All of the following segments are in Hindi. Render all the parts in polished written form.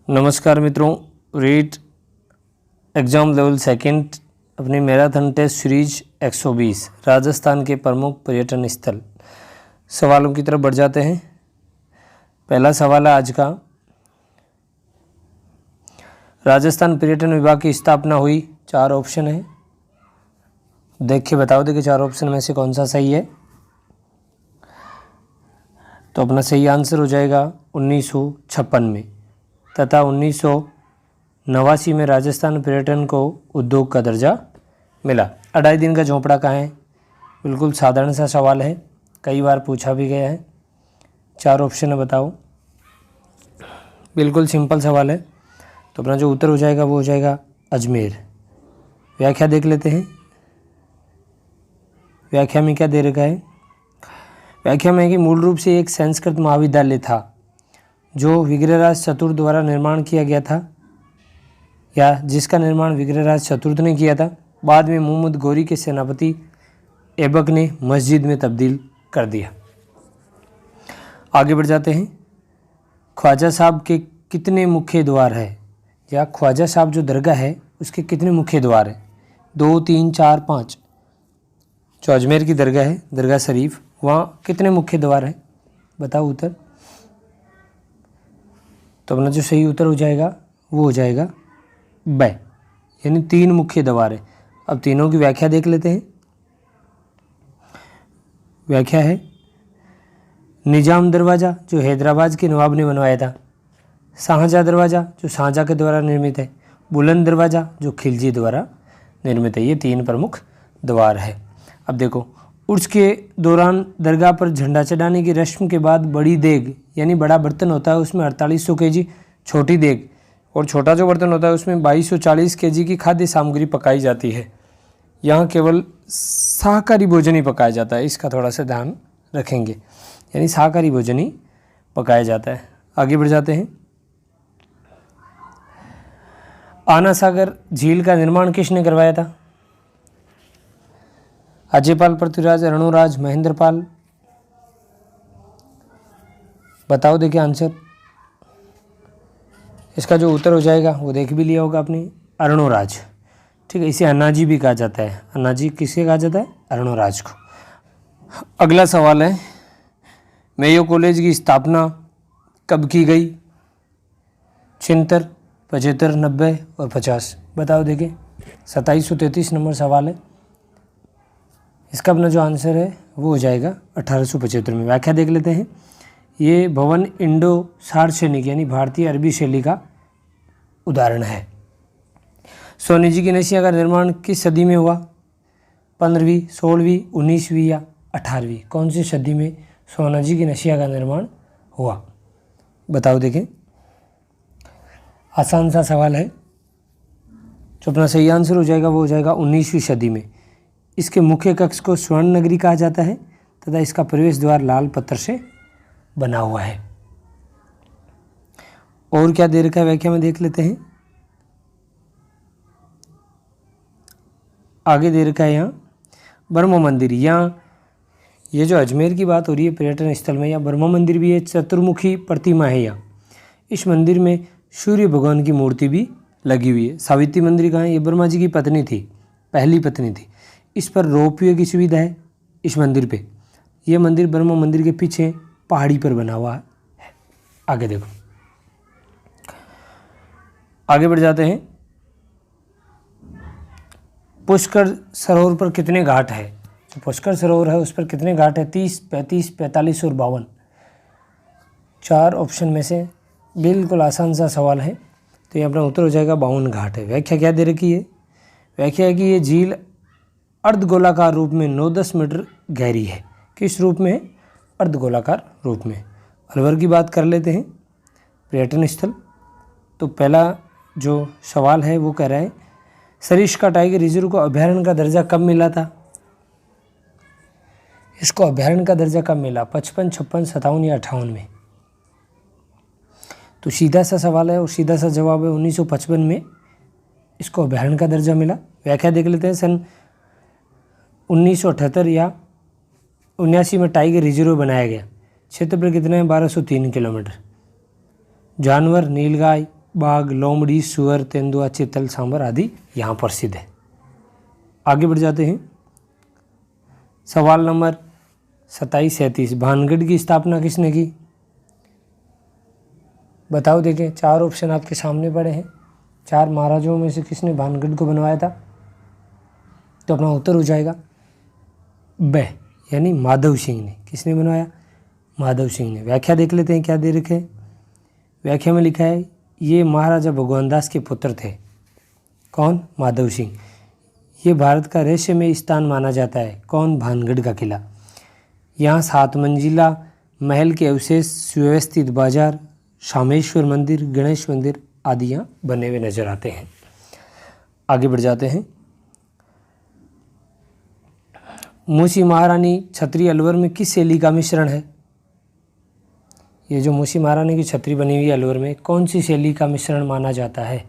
नमस्कार मित्रों, रीट एग्ज़ाम लेवल सेकंड अपनी मैराथन टेस्ट सीरीज 120 राजस्थान के प्रमुख पर्यटन स्थल सवालों की तरफ बढ़ जाते हैं। पहला सवाल है आज का, राजस्थान पर्यटन विभाग की स्थापना हुई। 4 ऑप्शन है, देख के बताओ देखिए 4 ऑप्शन में से कौन सा सही है। तो अपना सही आंसर हो जाएगा 1956 में तथा 1989 में राजस्थान पर्यटन को उद्योग का दर्जा मिला। 2.5 दिन का झोंपड़ा कहाँ है? बिल्कुल साधारण सा सवाल है, कई बार पूछा भी गया है। 4 ऑप्शन है, बताओ। बिल्कुल सिंपल सवाल है। तो अपना जो उत्तर हो जाएगा वो हो जाएगा अजमेर। व्याख्या देख लेते हैं। व्याख्या में क्या दे रखा है? व्याख्या में है कि मूल रूप से एक संस्कृत महाविद्यालय था जो विग्रहराज चतुर्थ द्वारा निर्माण किया गया था, या जिसका निर्माण विग्रहराज चतुर्थ ने किया था। बाद में मोहम्मद गौरी के सेनापति ऐबक ने मस्जिद में तब्दील कर दिया। आगे बढ़ जाते हैं। ख्वाजा साहब के कितने मुख्य द्वार है, या ख्वाजा साहब जो दरगाह है उसके कितने मुख्य द्वार है? 2, 3, 4, 5। जो अजमेर की दरगाह है, दरगाह शरीफ, वहाँ कितने मुख्य द्वार है? बताओ उत्तर। तो अपना जो सही उत्तर हो जाएगा वो हो जाएगा ब, यानी 3 मुख्य द्वार है। अब तीनों की व्याख्या देख लेते हैं। व्याख्या है, निजाम दरवाज़ा जो हैदराबाद के नवाब ने बनवाया था, शाहजहाँ दरवाज़ा जो शाहजहाँ के द्वारा निर्मित है, बुलंद दरवाज़ा जो खिलजी द्वारा निर्मित है। ये 3 प्रमुख द्वार है। अब देखो, उर्स के दौरान दरगाह पर झंडा चढ़ाने की रस्म के बाद बड़ी देग यानी बड़ा बर्तन होता है उसमें 4800 केजी, छोटी देग और छोटा जो बर्तन होता है उसमें 2240 केजी की खाद्य सामग्री पकाई जाती है। यहाँ केवल शाकाहारी भोजन ही पकाया जाता है, इसका थोड़ा सा ध्यान रखेंगे, यानी शाकाहारी भोजन ही पकाया जाता है। आगे बढ़ जाते हैं। आना सागर झील का निर्माण किसने करवाया था? अजयपाल, पृथ्वीराज, रणोराज, महेंद्रपाल। बताओ देखिए आंसर। इसका जो उत्तर हो जाएगा वो देख भी लिया होगा आपने, अरणोराज। ठीक है, इसे अन्नाजी भी कहा जाता है। अन्नाजी किसे कहा जाता है? अरणोराज को। अगला सवाल है, मेयो कॉलेज की स्थापना कब की गई? 76, 75, 90 और 50। बताओ देखिए, 2733 नंबर सवाल है। इसका अपना जो आंसर है वो हो जाएगा 1875 में। व्याख्या देख लेते हैं। ये भवन इंडो सार्वजनिक यानी भारतीय अरबी शैली का उदाहरण है। सोने जी की नशिया का निर्माण किस सदी में हुआ? 15वीं, 16वीं, 19वीं या 18वीं? कौन सी सदी में सोना जी की नशिया का निर्माण हुआ? बताओ देखें। आसान सा सवाल है। जो अपना सही आंसर हो जाएगा वो हो जाएगा 19वीं सदी में। इसके मुख्य कक्ष को स्वर्ण नगरी कहा जाता है तथा इसका प्रवेश द्वार लाल पत्थर से बना हुआ है। और क्या दे रखा है व्याख्या में देख लेते हैं। आगे दे रखा है यहाँ ब्रह्म मंदिर। यहाँ ये जो अजमेर की बात हो रही है पर्यटन स्थल में, यहाँ ब्रह्म मंदिर भी है, चतुर्मुखी प्रतिमा है यहाँ। इस मंदिर में सूर्य भगवान की मूर्ति भी लगी हुई है। सावित्री मंदिर कहाँ है? ये ब्रह्मा जी की पत्नी थी, पहली पत्नी थी। इस पर रोपवे की सुविधा है इस मंदिर पे। ये मंदिर ब्रह्म मंदिर के पीछे पहाड़ी पर बना हुआ है। आगे देखो, आगे बढ़ जाते हैं। पुष्कर सरोवर पर कितने घाट है? जो पुष्कर सरोवर है उस पर कितने घाट है? 30, 35, 45 और 52। 4 ऑप्शन में से बिल्कुल आसान सा सवाल है, तो ये अपना उत्तर हो जाएगा 52 घाट है। व्याख्या क्या दे रखी है? व्याख्या है कि ये झील अर्धगोलाकार रूप में 9-10 मीटर गहरी है। किस रूप में? अर्धगोलाकार रूप में। अलवर की बात कर लेते हैं, पर्यटन स्थल। तो पहला जो सवाल है वो कह रहा है, सरिस्का टाइगर रिजर्व को अभयारण्य का दर्जा कब मिला था? इसको अभयारण्य का दर्जा कब मिला? 55, 56, 57 या 58 में? तो सीधा सा सवाल है और सीधा सा जवाब है 1955 में इसको अभयारण्य का दर्जा मिला। व्याख्या देख लेते हैं। सन 1978 या 79 में टाइगर रिजर्व बनाया गया। क्षेत्रफल कितना है? 1203 किलोमीटर। जानवर नीलगाय, बाघ, लोमड़ी, सुअर, तेंदुआ, चीतल, सांबर आदि यहाँ प्रसिद्ध है। आगे बढ़ जाते हैं। सवाल नंबर 27-37, भानगढ़ की स्थापना किसने की? बताओ, देखें 4 ऑप्शन आपके सामने पड़े हैं। 4 महाराजाओं में से किसने भानगढ़ को बनवाया था? तो अपना उत्तर हो जाएगा ब, यानी माधव सिंह ने। किसने बनवाया? माधव सिंह ने। व्याख्या देख लेते हैं क्या दे रखे हैं। व्याख्या में लिखा है ये महाराजा भगवानदास के पुत्र थे। कौन? माधव सिंह। ये भारत का रहस्यमय स्थान माना जाता है। कौन? भानगढ़ का किला। यहाँ 7 मंजिला महल के अवशेष, सुव्यवस्थित बाजार, शामेश्वर मंदिर, गणेश मंदिर आदि यहाँ बने हुए नजर आते हैं। आगे बढ़ जाते हैं। मूसी महारानी छतरी अलवर में किस शैली का मिश्रण है? ये जो मूसी महारानी की छतरी बनी हुई है अलवर में, कौन सी शैली का मिश्रण माना जाता है?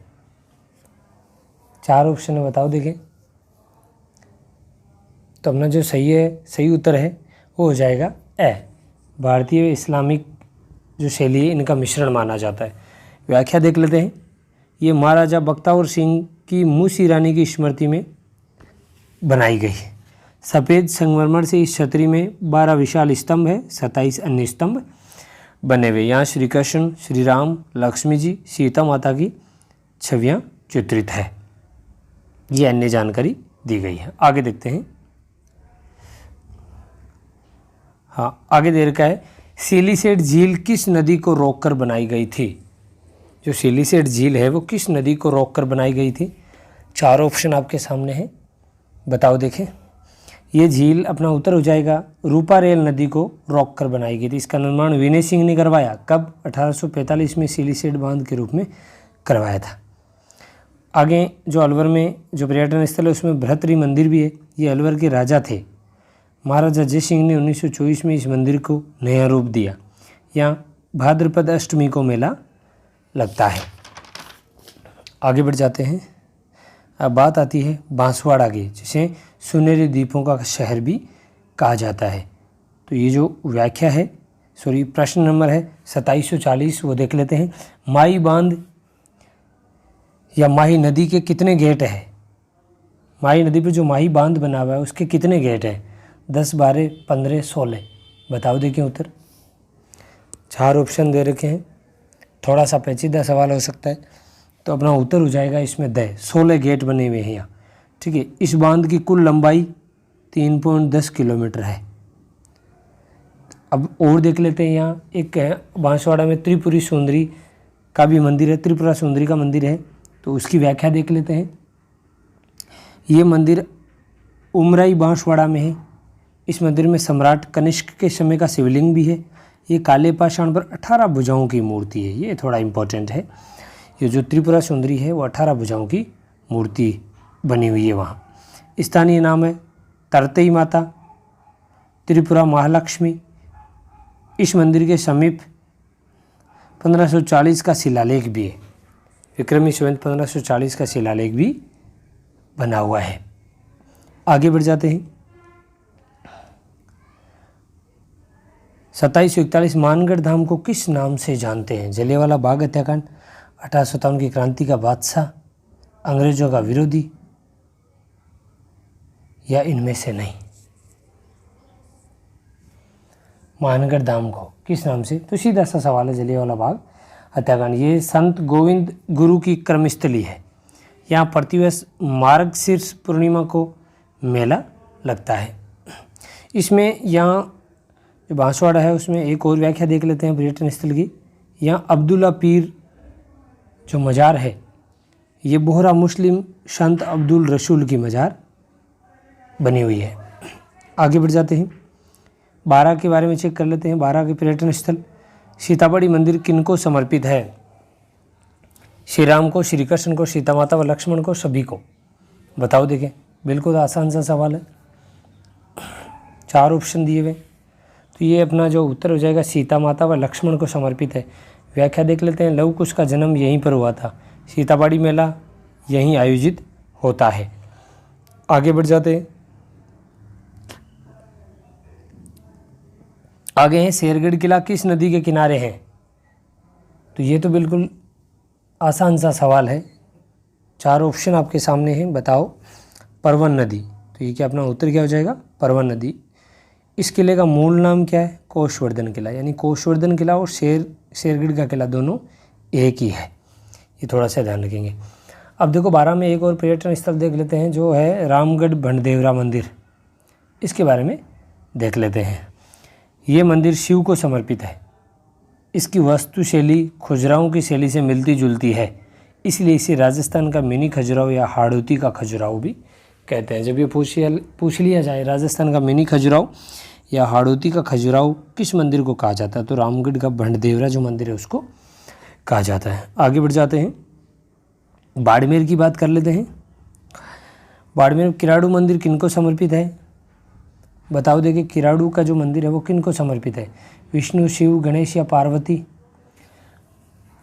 4 ऑप्शन है, बताओ देखें। तो अपना जो सही उत्तर है वो हो जाएगा ए, भारतीय इस्लामिक जो शैली है इनका मिश्रण माना जाता है। व्याख्या देख लेते हैं। ये महाराजा बख्तावर सिंह की मूसी रानी की स्मृति में बनाई गई है। सफ़ेद संगमरमर से इस छतरी में 12 विशाल स्तंभ है, 27 अन्य स्तंभ बने हुए। यहाँ श्री कृष्ण, श्री राम, लक्ष्मी जी, सीता माता की छवियाँ चित्रित है। ये अन्य जानकारी दी गई है। आगे देखते हैं। हाँ, आगे दे रखा है सिलिसेट झील किस नदी को रोककर बनाई गई थी? जो सिलिसेट झील है वो किस नदी को रोककर बनाई गई थी? 4 ऑप्शन आपके सामने हैं, बताओ देखें। ये झील अपना उत्तर हो जाएगा रूपारेल नदी को रोककर बनाई गई थी। इसका निर्माण विनय सिंह ने करवाया। कब? 1845 में सिलिसेट बांध के रूप में करवाया था। आगे जो अलवर में जो पर्यटन स्थल है उसमें भर्तृहरि मंदिर भी है। ये अलवर के राजा थे। महाराजा जय सिंह ने 1924 में इस मंदिर को नया रूप दिया। यहाँ भाद्रपद अष्टमी को मेला लगता है। आगे बढ़ जाते हैं। अब बात आती है बांसवाड़ा की, जिसे सुनहरे द्वीपों का शहर भी कहा जाता है। तो ये जो व्याख्या है, प्रश्न नंबर है 2740, वो देख लेते हैं। माही बांध या माही नदी के कितने गेट है? माही नदी पर जो माही बांध बना हुआ है उसके कितने गेट हैं? 10, 12, 15, 16, बताओ देखिए उत्तर। 4 ऑप्शन दे रखे हैं, थोड़ा सा पेचीदा सवाल हो सकता है, तो अपना उत्तर हो जाएगा इसमें 16 गेट बने हुए हैं यहाँ। ठीक है। इस बांध की कुल लंबाई 3.10 किलोमीटर है। अब और देख लेते हैं। यहाँ एक है बांसवाड़ा में त्रिपुरी सुंदरी का भी मंदिर है, त्रिपुरा सुंदरी का मंदिर है, तो उसकी व्याख्या देख लेते हैं। ये मंदिर उमराई बांसवाड़ा में है। इस मंदिर में सम्राट कनिष्क के समय का शिवलिंग भी है। ये काले पाषाण पर 18 भुजाओं की मूर्ति है। ये थोड़ा इम्पोर्टेंट है। ये जो त्रिपुरा सुंदरी है वो 18 भुजाओं की मूर्ति बनी हुई है वहाँ। स्थानीय नाम है तरतेई माता, त्रिपुरा महालक्ष्मी। इस मंदिर के समीप 1540 का शिलालेख भी है। विक्रमी संवत 1540 का शिलालेख भी बना हुआ है। आगे बढ़ जाते हैं। 2741, मानगढ़ धाम को किस नाम से जानते हैं? जलियांवाला बाग हत्याकांड, 1857 की क्रांति का बादशाह, अंग्रेजों का विरोधी, या इनमें से नहीं? मानगढ़ धाम को किस नाम से? तो सीधा सा सवाल है। जलियांवाला बाग हत्याकांड, ये संत गोविंद गुरु की कर्मस्थली है। यहाँ प्रतिवर्ष मार्गशीर्ष पूर्णिमा को मेला लगता है। इसमें यहाँ जो बांसवाड़ा है उसमें एक और व्याख्या देख लेते हैं पर्यटन स्थल की। यहाँ अब्दुल्ला पीर जो मज़ार है, ये बोहरा मुस्लिम संत अब्दुल रसूल की मज़ार बनी हुई है। आगे बढ़ जाते हैं। 12 के बारे में चेक कर लेते हैं। 12 के पर्यटन स्थल। सीतापड़ी मंदिर किनको समर्पित है? श्री राम को, श्री कृष्ण को, सीता माता व लक्ष्मण को, सभी को? बताओ देखें। बिल्कुल आसान सा सवाल है, 4 ऑप्शन दिए हुए। तो ये अपना जो उत्तर हो जाएगा सीता माता व लक्ष्मण को समर्पित है। व्याख्या देख लेते हैं। लव कुश का जन्म यहीं पर हुआ था। सीतापड़ी मेला यहीं आयोजित होता है। आगे बढ़ जाते हैं। आगे है शेरगढ़ किला किस नदी के किनारे है? तो ये तो बिल्कुल आसान सा सवाल है, 4 ऑप्शन आपके सामने हैं, बताओ। परवन नदी, तो ये क्या अपना उत्तर क्या हो जाएगा, परवन नदी। इस किले का मूल नाम क्या है, कोषवर्धन किला, यानी कोषवर्धन किला और शेरगढ़ का किला दोनों एक ही है, ये थोड़ा सा ध्यान रखेंगे। अब देखो 12 में एक और पर्यटन स्थल देख लेते हैं, जो है रामगढ़ भंडदेवरा मंदिर, इसके बारे में देख लेते हैं। ये मंदिर शिव को समर्पित है। इसकी वास्तुशैली खजुराहो की शैली से मिलती जुलती है, इसलिए इसे राजस्थान का मिनी खजुराहो या हाड़ौती का खजुराहो भी कहते हैं। जब ये पूछ लिया जाए राजस्थान का मिनी खजुराहो या हाड़ौती का खजुराहो किस मंदिर को कहा जाता है, तो रामगढ़ का भंडदेवरा जो मंदिर है उसको कहा जाता है। आगे बढ़ जाते हैं, बाड़मेर की बात कर लेते हैं। बाड़मेर किराड़ू मंदिर किनको समर्पित है, बताओ। देखिए किराड़ू का जो मंदिर है वो किनको समर्पित है, विष्णु, शिव, गणेश या पार्वती।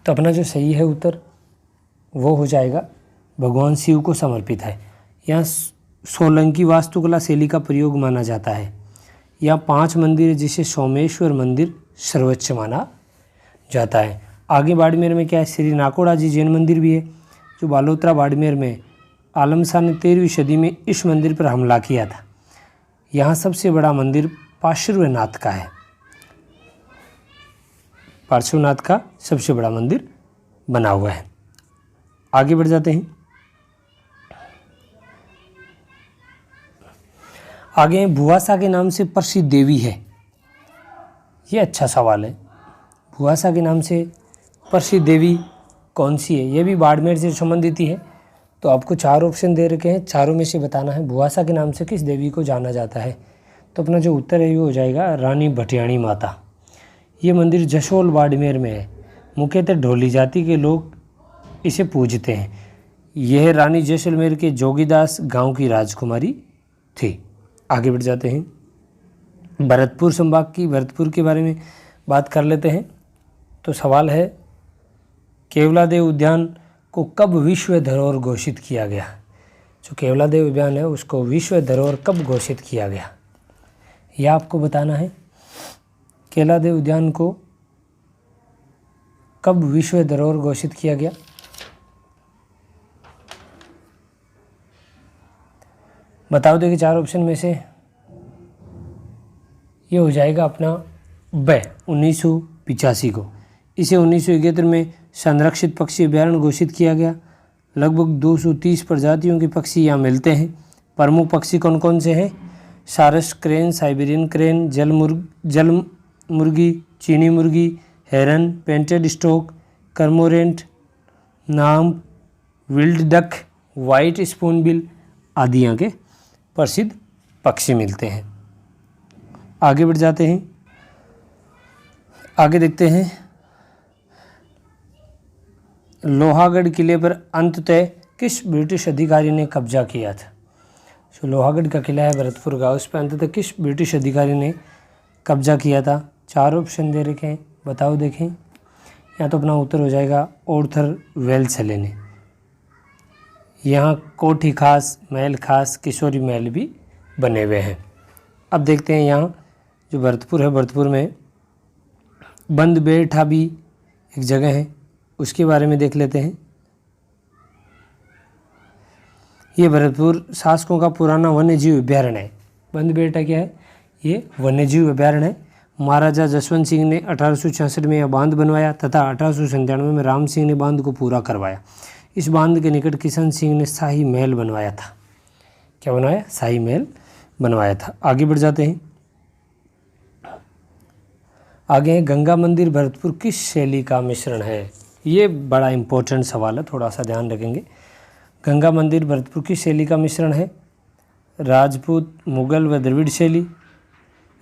तो अपना जो सही है उत्तर वो हो जाएगा भगवान शिव को समर्पित है। यहाँ सोलंकी वास्तुकला शैली का प्रयोग माना जाता है। यहाँ 5 मंदिर है जिसे सोमेश्वर मंदिर सर्वोच्च माना जाता है। आगे बाड़मेर में क्या है, श्री नाकोड़ा जी जैन मंदिर भी है, जो बालोतरा बाड़मेर में आलम शाह ने 13वीं सदी में इस मंदिर पर हमला किया था। यहाँ सबसे बड़ा मंदिर पार्श्वनाथ का है, पार्श्वनाथ का सबसे बड़ा मंदिर बना हुआ है। आगे बढ़ जाते हैं, आगे भुआसा के नाम से प्रसिद्ध देवी है। ये अच्छा सवाल है, भुआसा के नाम से प्रसिद्ध देवी कौन सी है, ये भी बाड़मेर से संबंधित ही है। तो आपको 4 ऑप्शन दे रखे हैं, चारों में से बताना है भुआसा के नाम से किस देवी को जाना जाता है। तो अपना जो उत्तर है वो हो जाएगा रानी भटियाणी माता। ये मंदिर जसोल बाड़मेर में है। मुख्यतः ढोली जाति के लोग इसे पूजते हैं। यह रानी जैसलमेर के जोगीदास गांव की राजकुमारी थी। आगे बढ़ जाते हैं, भरतपुर संभाग की, भरतपुर के बारे में बात कर लेते हैं। तो सवाल है, केवलादेव उद्यान को कब विश्व धरोहर घोषित किया गया। जो केवलादेव उद्यान है उसको विश्व धरोहर कब घोषित किया गया, यह आपको बताना है। केवलादेव उद्यान को कब विश्व धरोहर घोषित किया गया, बताओ। देखिए 4 ऑप्शन में से ये हो जाएगा अपना ब 1985 को। इसे 1971 में संरक्षित पक्षी अभ्यारण्य घोषित किया गया। लगभग 230 प्रजातियों के पक्षी यहाँ मिलते हैं। प्रमुख पक्षी कौन कौन से हैं, सारस क्रेन, साइबेरियन क्रेन, जल मुर्गी, चीनी मुर्गी, हेरन, पेंटेड स्टॉक, कर्मोरेंट, नाम, विल्ड डक, वाइट स्पूनबिल आदि यहाँ के प्रसिद्ध पक्षी मिलते हैं। आगे बढ़ जाते हैं, आगे देखते हैं, लोहागढ़ किले पर अंततः किस ब्रिटिश अधिकारी ने कब्जा किया था। जो लोहागढ़ का किला है भरतपुर का, उस पर अंततः किस ब्रिटिश अधिकारी ने कब्जा किया था। 4 ऑप्शन दे रखे हैं, बताओ। देखें यहाँ तो अपना उत्तर हो जाएगा ऑर्थर वेल्सले ने। यहाँ कोठी खास, महल खास, किशोरी महल भी बने हुए हैं। अब देखते हैं यहाँ जो भरतपुर है, भरतपुर में बंद बेठा भी एक जगह है, उसके बारे में देख लेते हैं। ये भरतपुर शासकों का पुराना वन्यजीव अभ्यारण्य है। बंद बेठा क्या है, ये वन्यजीव अभ्यारण्य है। महाराजा जसवंत सिंह ने 1866 में यह बांध बनवाया तथा 1897 में राम सिंह ने बांध को पूरा करवाया। इस बांध के निकट किशन सिंह ने शाही महल बनवाया था। क्या बनवाया, शाही महल बनवाया था। आगे बढ़ जाते हैं, आगे है गंगा मंदिर भरतपुर किस शैली का मिश्रण है। ये बड़ा इंपॉर्टेंट सवाल है, थोड़ा सा ध्यान रखेंगे। गंगा मंदिर भरतपुर किस शैली का मिश्रण है, राजपूत, मुगल व द्रविड़ शैली,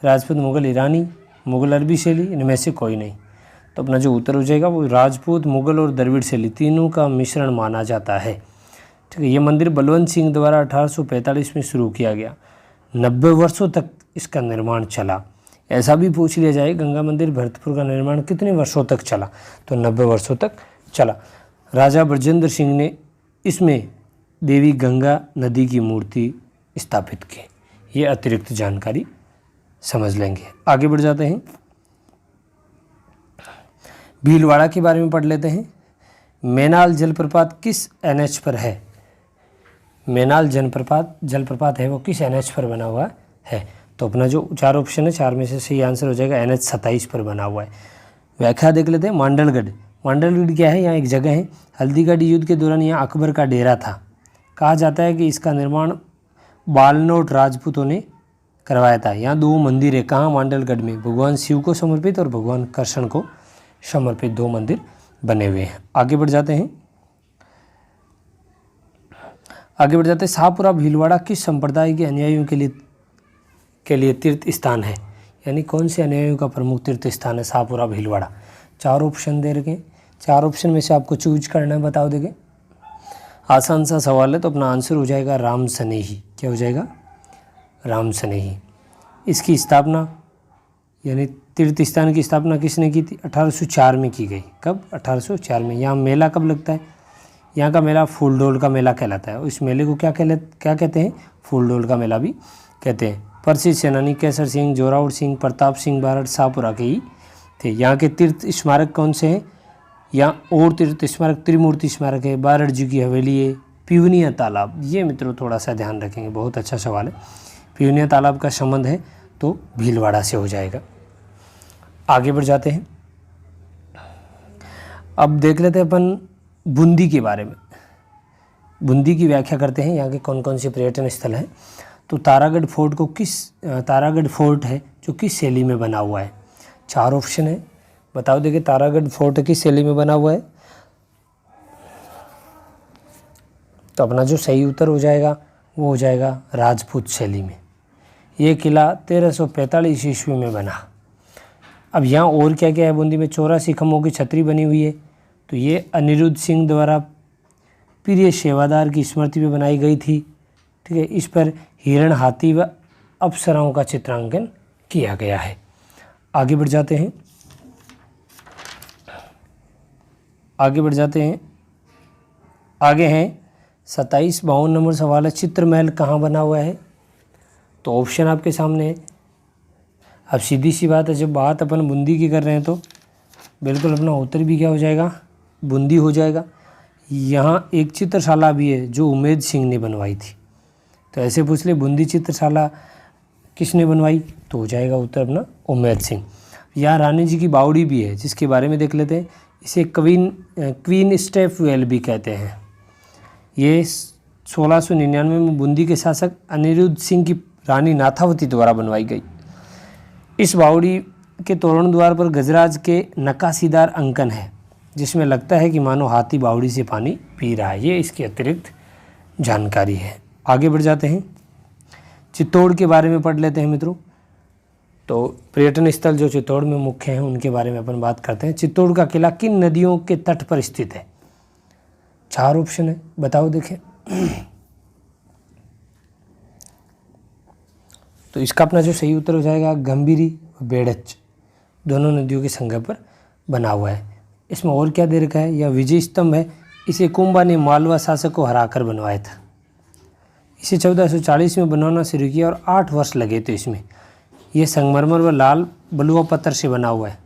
राजपूत, मुगल, ईरानी, मुगल अरबी शैली, इनमें से कोई नहीं। तो अपना जो उत्तर हो जाएगा वो राजपूत, मुगल और द्रविड़ शैली तीनों का मिश्रण माना जाता है। ठीक है, ये मंदिर बलवंत सिंह द्वारा 1845 में शुरू किया गया। 90 वर्षों तक इसका निर्माण चला। ऐसा भी पूछ लिया जाए गंगा मंदिर भरतपुर का निर्माण कितने वर्षों तक चला, तो 90 वर्षों तक चला। राजा ब्रजेंद्र सिंह ने इसमें देवी गंगा नदी की मूर्ति स्थापित की। ये अतिरिक्त जानकारी समझ लेंगे। आगे बढ़ जाते हैं, भीलवाड़ा के बारे में पढ़ लेते हैं। मेनाल जलप्रपात किस एनएच पर है? मेनाल जलप्रपात है वो किस एनएच पर बना हुआ है? तो अपना जो 4 ऑप्शन है, 4 में से सही आंसर हो जाएगा NH 27 पर बना हुआ है। व्याख्या देख लेते हैं। मांडलगढ़, मांडलगढ़ क्या है? यहाँ एक जगह है। हल्दीघाटी युद्ध के दौरान यहाँ अकबर का डेरा था। कहा जाता है कि इसका निर्माण बालनोट राजपूतों ने करवाया था। यहाँ 2 मंदिर है। कहाँ? मांडलगढ़ में। भगवान शिव को समर्पित और भगवान कृष्ण को समर्पित 2 मंदिर बने हुए हैं। आगे बढ़ जाते हैं। शाहपुरा भीलवाड़ा किस संप्रदाय के अनुयायियों के लिए तीर्थ स्थान है? यानी कौन से अनुयायियों का प्रमुख तीर्थ स्थान है शाहपुरा भीलवाड़ा? 4 ऑप्शन दे रखे। 4 ऑप्शन में से आपको चूज करना है, बताओ देंगे। आसान सा सवाल है, तो अपना आंसर हो जाएगा राम सनेही। क्या हो जाएगा? राम सनेही। इसकी स्थापना यानी तीर्थ स्थान की स्थापना किसने की थी? 1804 में की गई। कब? 1804 में। यहाँ मेला कब लगता है? यहाँ का मेला फूलडोल का मेला कहलाता है। इस मेले को क्या कहते हैं? फूलडोल का मेला भी कहते हैं। प्रसिद्ध सेनानी केसर सिंह, जोरावर सिंह, प्रताप सिंह बारड़ शाहपुरा के ही थे। यहाँ के तीर्थ स्मारक कौन से हैं? यहाँ और तीर्थ स्मारक त्रिमूर्ति स्मारक है, बारड़ जी की हवेली है, पिवनिया तालाब। ये मित्रों थोड़ा सा ध्यान रखेंगे, बहुत अच्छा सवाल है। पिवनिया तालाब का संबंध है तो भीलवाड़ा से हो जाएगा। आगे बढ़ जाते हैं। अब देख लेते हैं अपन बूंदी के बारे में। बूंदी की व्याख्या करते हैं। यहाँ के कौन कौन से पर्यटन स्थल हैं। तो तारागढ़ फोर्ट है जो किस शैली में बना हुआ है? 4 ऑप्शन है, बताओ देखिए। तारागढ़ फोर्ट किस शैली में बना हुआ है? तो अपना जो सही उत्तर हो जाएगा वो हो जाएगा राजपूत शैली में। ये किला 1345 ईस्वी में बना। अब यहाँ और क्या क्या है? बूंदी में 84 खम्भों की छतरी बनी हुई है। तो ये अनिरुद्ध सिंह द्वारा प्रिय सेवादार की स्मृति में बनाई गई थी। ठीक है। इस पर हिरण, हाथी व अप्सराओं का चित्रांकन किया गया है। आगे बढ़ जाते हैं। आगे हैं 2752 नंबर सवाल है। चित्रमहल कहाँ बना हुआ है? तो ऑप्शन आपके सामने है। अब सीधी सी बात है, जब बात अपन बूंदी की कर रहे हैं तो बिल्कुल अपना उत्तर भी क्या हो जाएगा? बूंदी हो जाएगा। यहाँ एक चित्रशाला भी है जो उमेद सिंह ने बनवाई थी। तो ऐसे पूछ ले बूंदी चित्रशाला किसने बनवाई? तो हो जाएगा उत्तर अपना उमेद सिंह। यहाँ रानी जी की बावड़ी भी है जिसके बारे में देख लेते हैं। इसे क्वीन स्टेप वेल भी कहते हैं। ये 1699 में बूंदी के शासक अनिरुद्ध सिंह की रानी नाथावती द्वारा बनवाई गई। इस बावड़ी के तोरण द्वार पर गजराज के नक्काशीदार अंकन है जिसमें लगता है कि मानो हाथी बावड़ी से पानी पी रहा है। ये इसकी अतिरिक्त जानकारी है। आगे बढ़ जाते हैं। चित्तौड़ के बारे में पढ़ लेते हैं मित्रों। तो पर्यटन स्थल जो चित्तौड़ में मुख्य हैं उनके बारे में अपन बात करते हैं। चित्तौड़ का किला किन नदियों के तट पर स्थित है? 4 ऑप्शन है, बताओ देखें। तो इसका अपना जो सही उत्तर हो जाएगा गंभीरी और बेड़च, दोनों नदियों के संगम पर बना हुआ है। इसमें और क्या दे रखा है? यह विजय स्तंभ है। इसे कुंभा ने मालवा शासक को हराकर बनवाया था। इसे 1440 में बनवाना शुरू किया और 8 वर्ष लगे थे इसमें। यह संगमरमर व लाल बलुआ पत्थर से बना हुआ है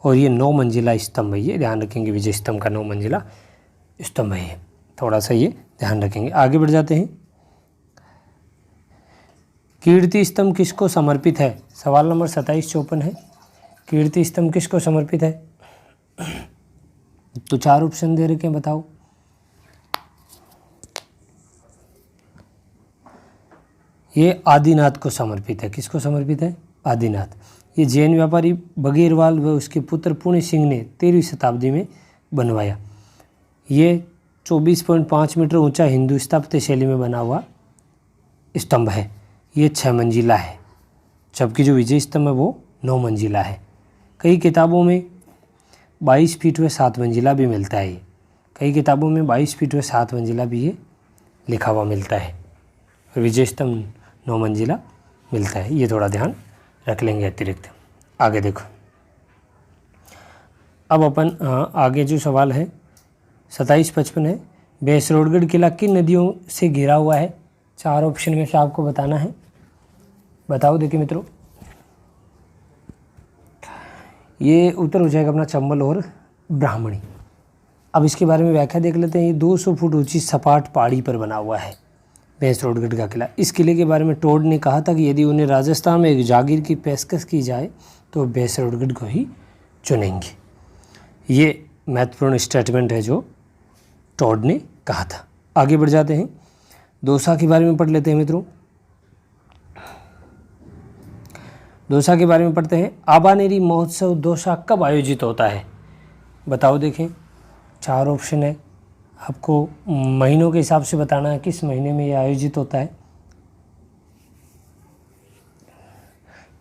और ये 9 मंजिला स्तंभ है। ये ध्यान रखेंगे, विजय स्तंभ का 9 मंजिला स्तंभ है। थोड़ा सा ये ध्यान रखेंगे। आगे बढ़ जाते हैं। कीर्ति स्तंभ किसको समर्पित है? सवाल नंबर 2754 है। कीर्ति स्तंभ किसको समर्पित है? तो 4 ऑप्शन दे रखे हैं, बताओ। ये आदिनाथ को समर्पित है। किसको समर्पित है? आदिनाथ। ये जैन व्यापारी बगीरवाल व उसके पुत्र पुण्य सिंह ने 13वीं शताब्दी में बनवाया। ये 24.5 मीटर ऊंचा हिंदू स्थापत्य शैली में बना हुआ स्तंभ है। ये 6 मंजिला है, जबकि जो विजय स्तंभ है वो 9 मंजिला है। कई किताबों में 22 फीट व 7 मंजिला भी मिलता है। कई किताबों में 22 फीट व 7 मंजिला भी ये लिखा हुआ मिलता है। विजय स्तंभ 9 मंजिला मिलता है। ये थोड़ा ध्यान रख लेंगे अतिरिक्त। आगे देखो। अब अपन आगे जो सवाल है 2755 है। भैंसरोडगढ़ किला किन नदियों से घिरा हुआ है? 4 ऑप्शन में से आपको बताना है। बताओ देखिए मित्रों। ये उत्तर हो जाएगा अपना चंबल और ब्राह्मणी। अब इसके बारे में व्याख्या देख लेते हैं। ये 200 फुट ऊंची सपाट पहाड़ी पर बना हुआ है भैंसरोडगढ़ का किला। इस किले के बारे में टोड ने कहा था कि यदि उन्हें राजस्थान में एक जागीर की पेशकश की जाए तो भैंसरोडगढ़ को ही चुनेंगे। ये महत्वपूर्ण स्टेटमेंट है जो टोड ने कहा था। आगे बढ़ जाते हैं, दौसा के बारे में पढ़ लेते हैं मित्रों। दौसा के बारे में पढ़ते हैं। आबानेरी महोत्सव दौसा कब आयोजित होता है? बताओ देखें, 4 ऑप्शन है, आपको महीनों के हिसाब से बताना है किस महीने में यह आयोजित होता है।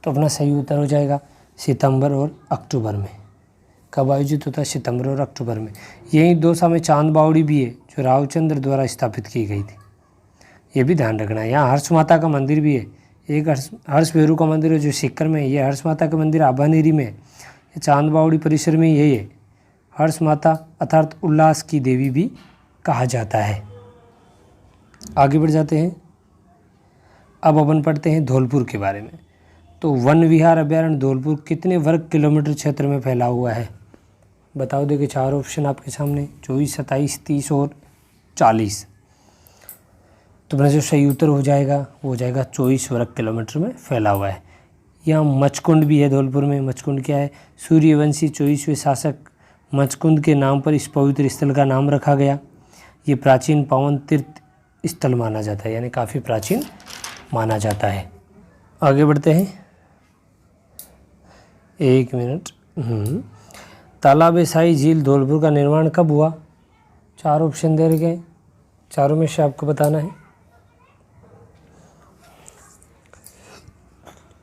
तो अपना सही उत्तर हो जाएगा सितंबर और अक्टूबर में। कब आयोजित होता है? सितंबर और अक्टूबर में। यही दौसा में चांद बावड़ी भी है जो रावचंद्र द्वारा स्थापित की गई थी, ये भी ध्यान रखना है। यहाँ हर्ष माता का मंदिर भी है, एक हर्ष भेरू का मंदिर है जो सीकर में है, ये हर्ष माता का मंदिर आबानेरी में है, ये चांद बावड़ी परिसर में यही है। हर्ष माता अर्थात उल्लास की देवी भी कहा जाता है। आगे बढ़ जाते हैं, अब अपन पढ़ते हैं धौलपुर के बारे में। तो वन विहार अभ्यारण्य धौलपुर कितने वर्ग किलोमीटर क्षेत्र में फैला हुआ है? बताओ देखिए, 4 ऑप्शन आपके सामने, 24, 27, 30 और 40। तो अपना जो सही उत्तर हो जाएगा वो हो जाएगा 24 वर्ग किलोमीटर में फैला हुआ है। यहाँ मचकुंड भी है धौलपुर में। मचकुंड क्या है? सूर्यवंशी 24वें शासक मचकुंद के नाम पर इस पवित्र स्थल का नाम रखा गया। ये प्राचीन पावन तीर्थ स्थल माना जाता है, यानी काफ़ी प्राचीन माना जाता है। आगे बढ़ते हैं, 1 मिनट। तालाब साई झील धौलपुर का निर्माण कब हुआ? 4 ऑप्शन दे रखे हैं, चारों में से आपको बताना है।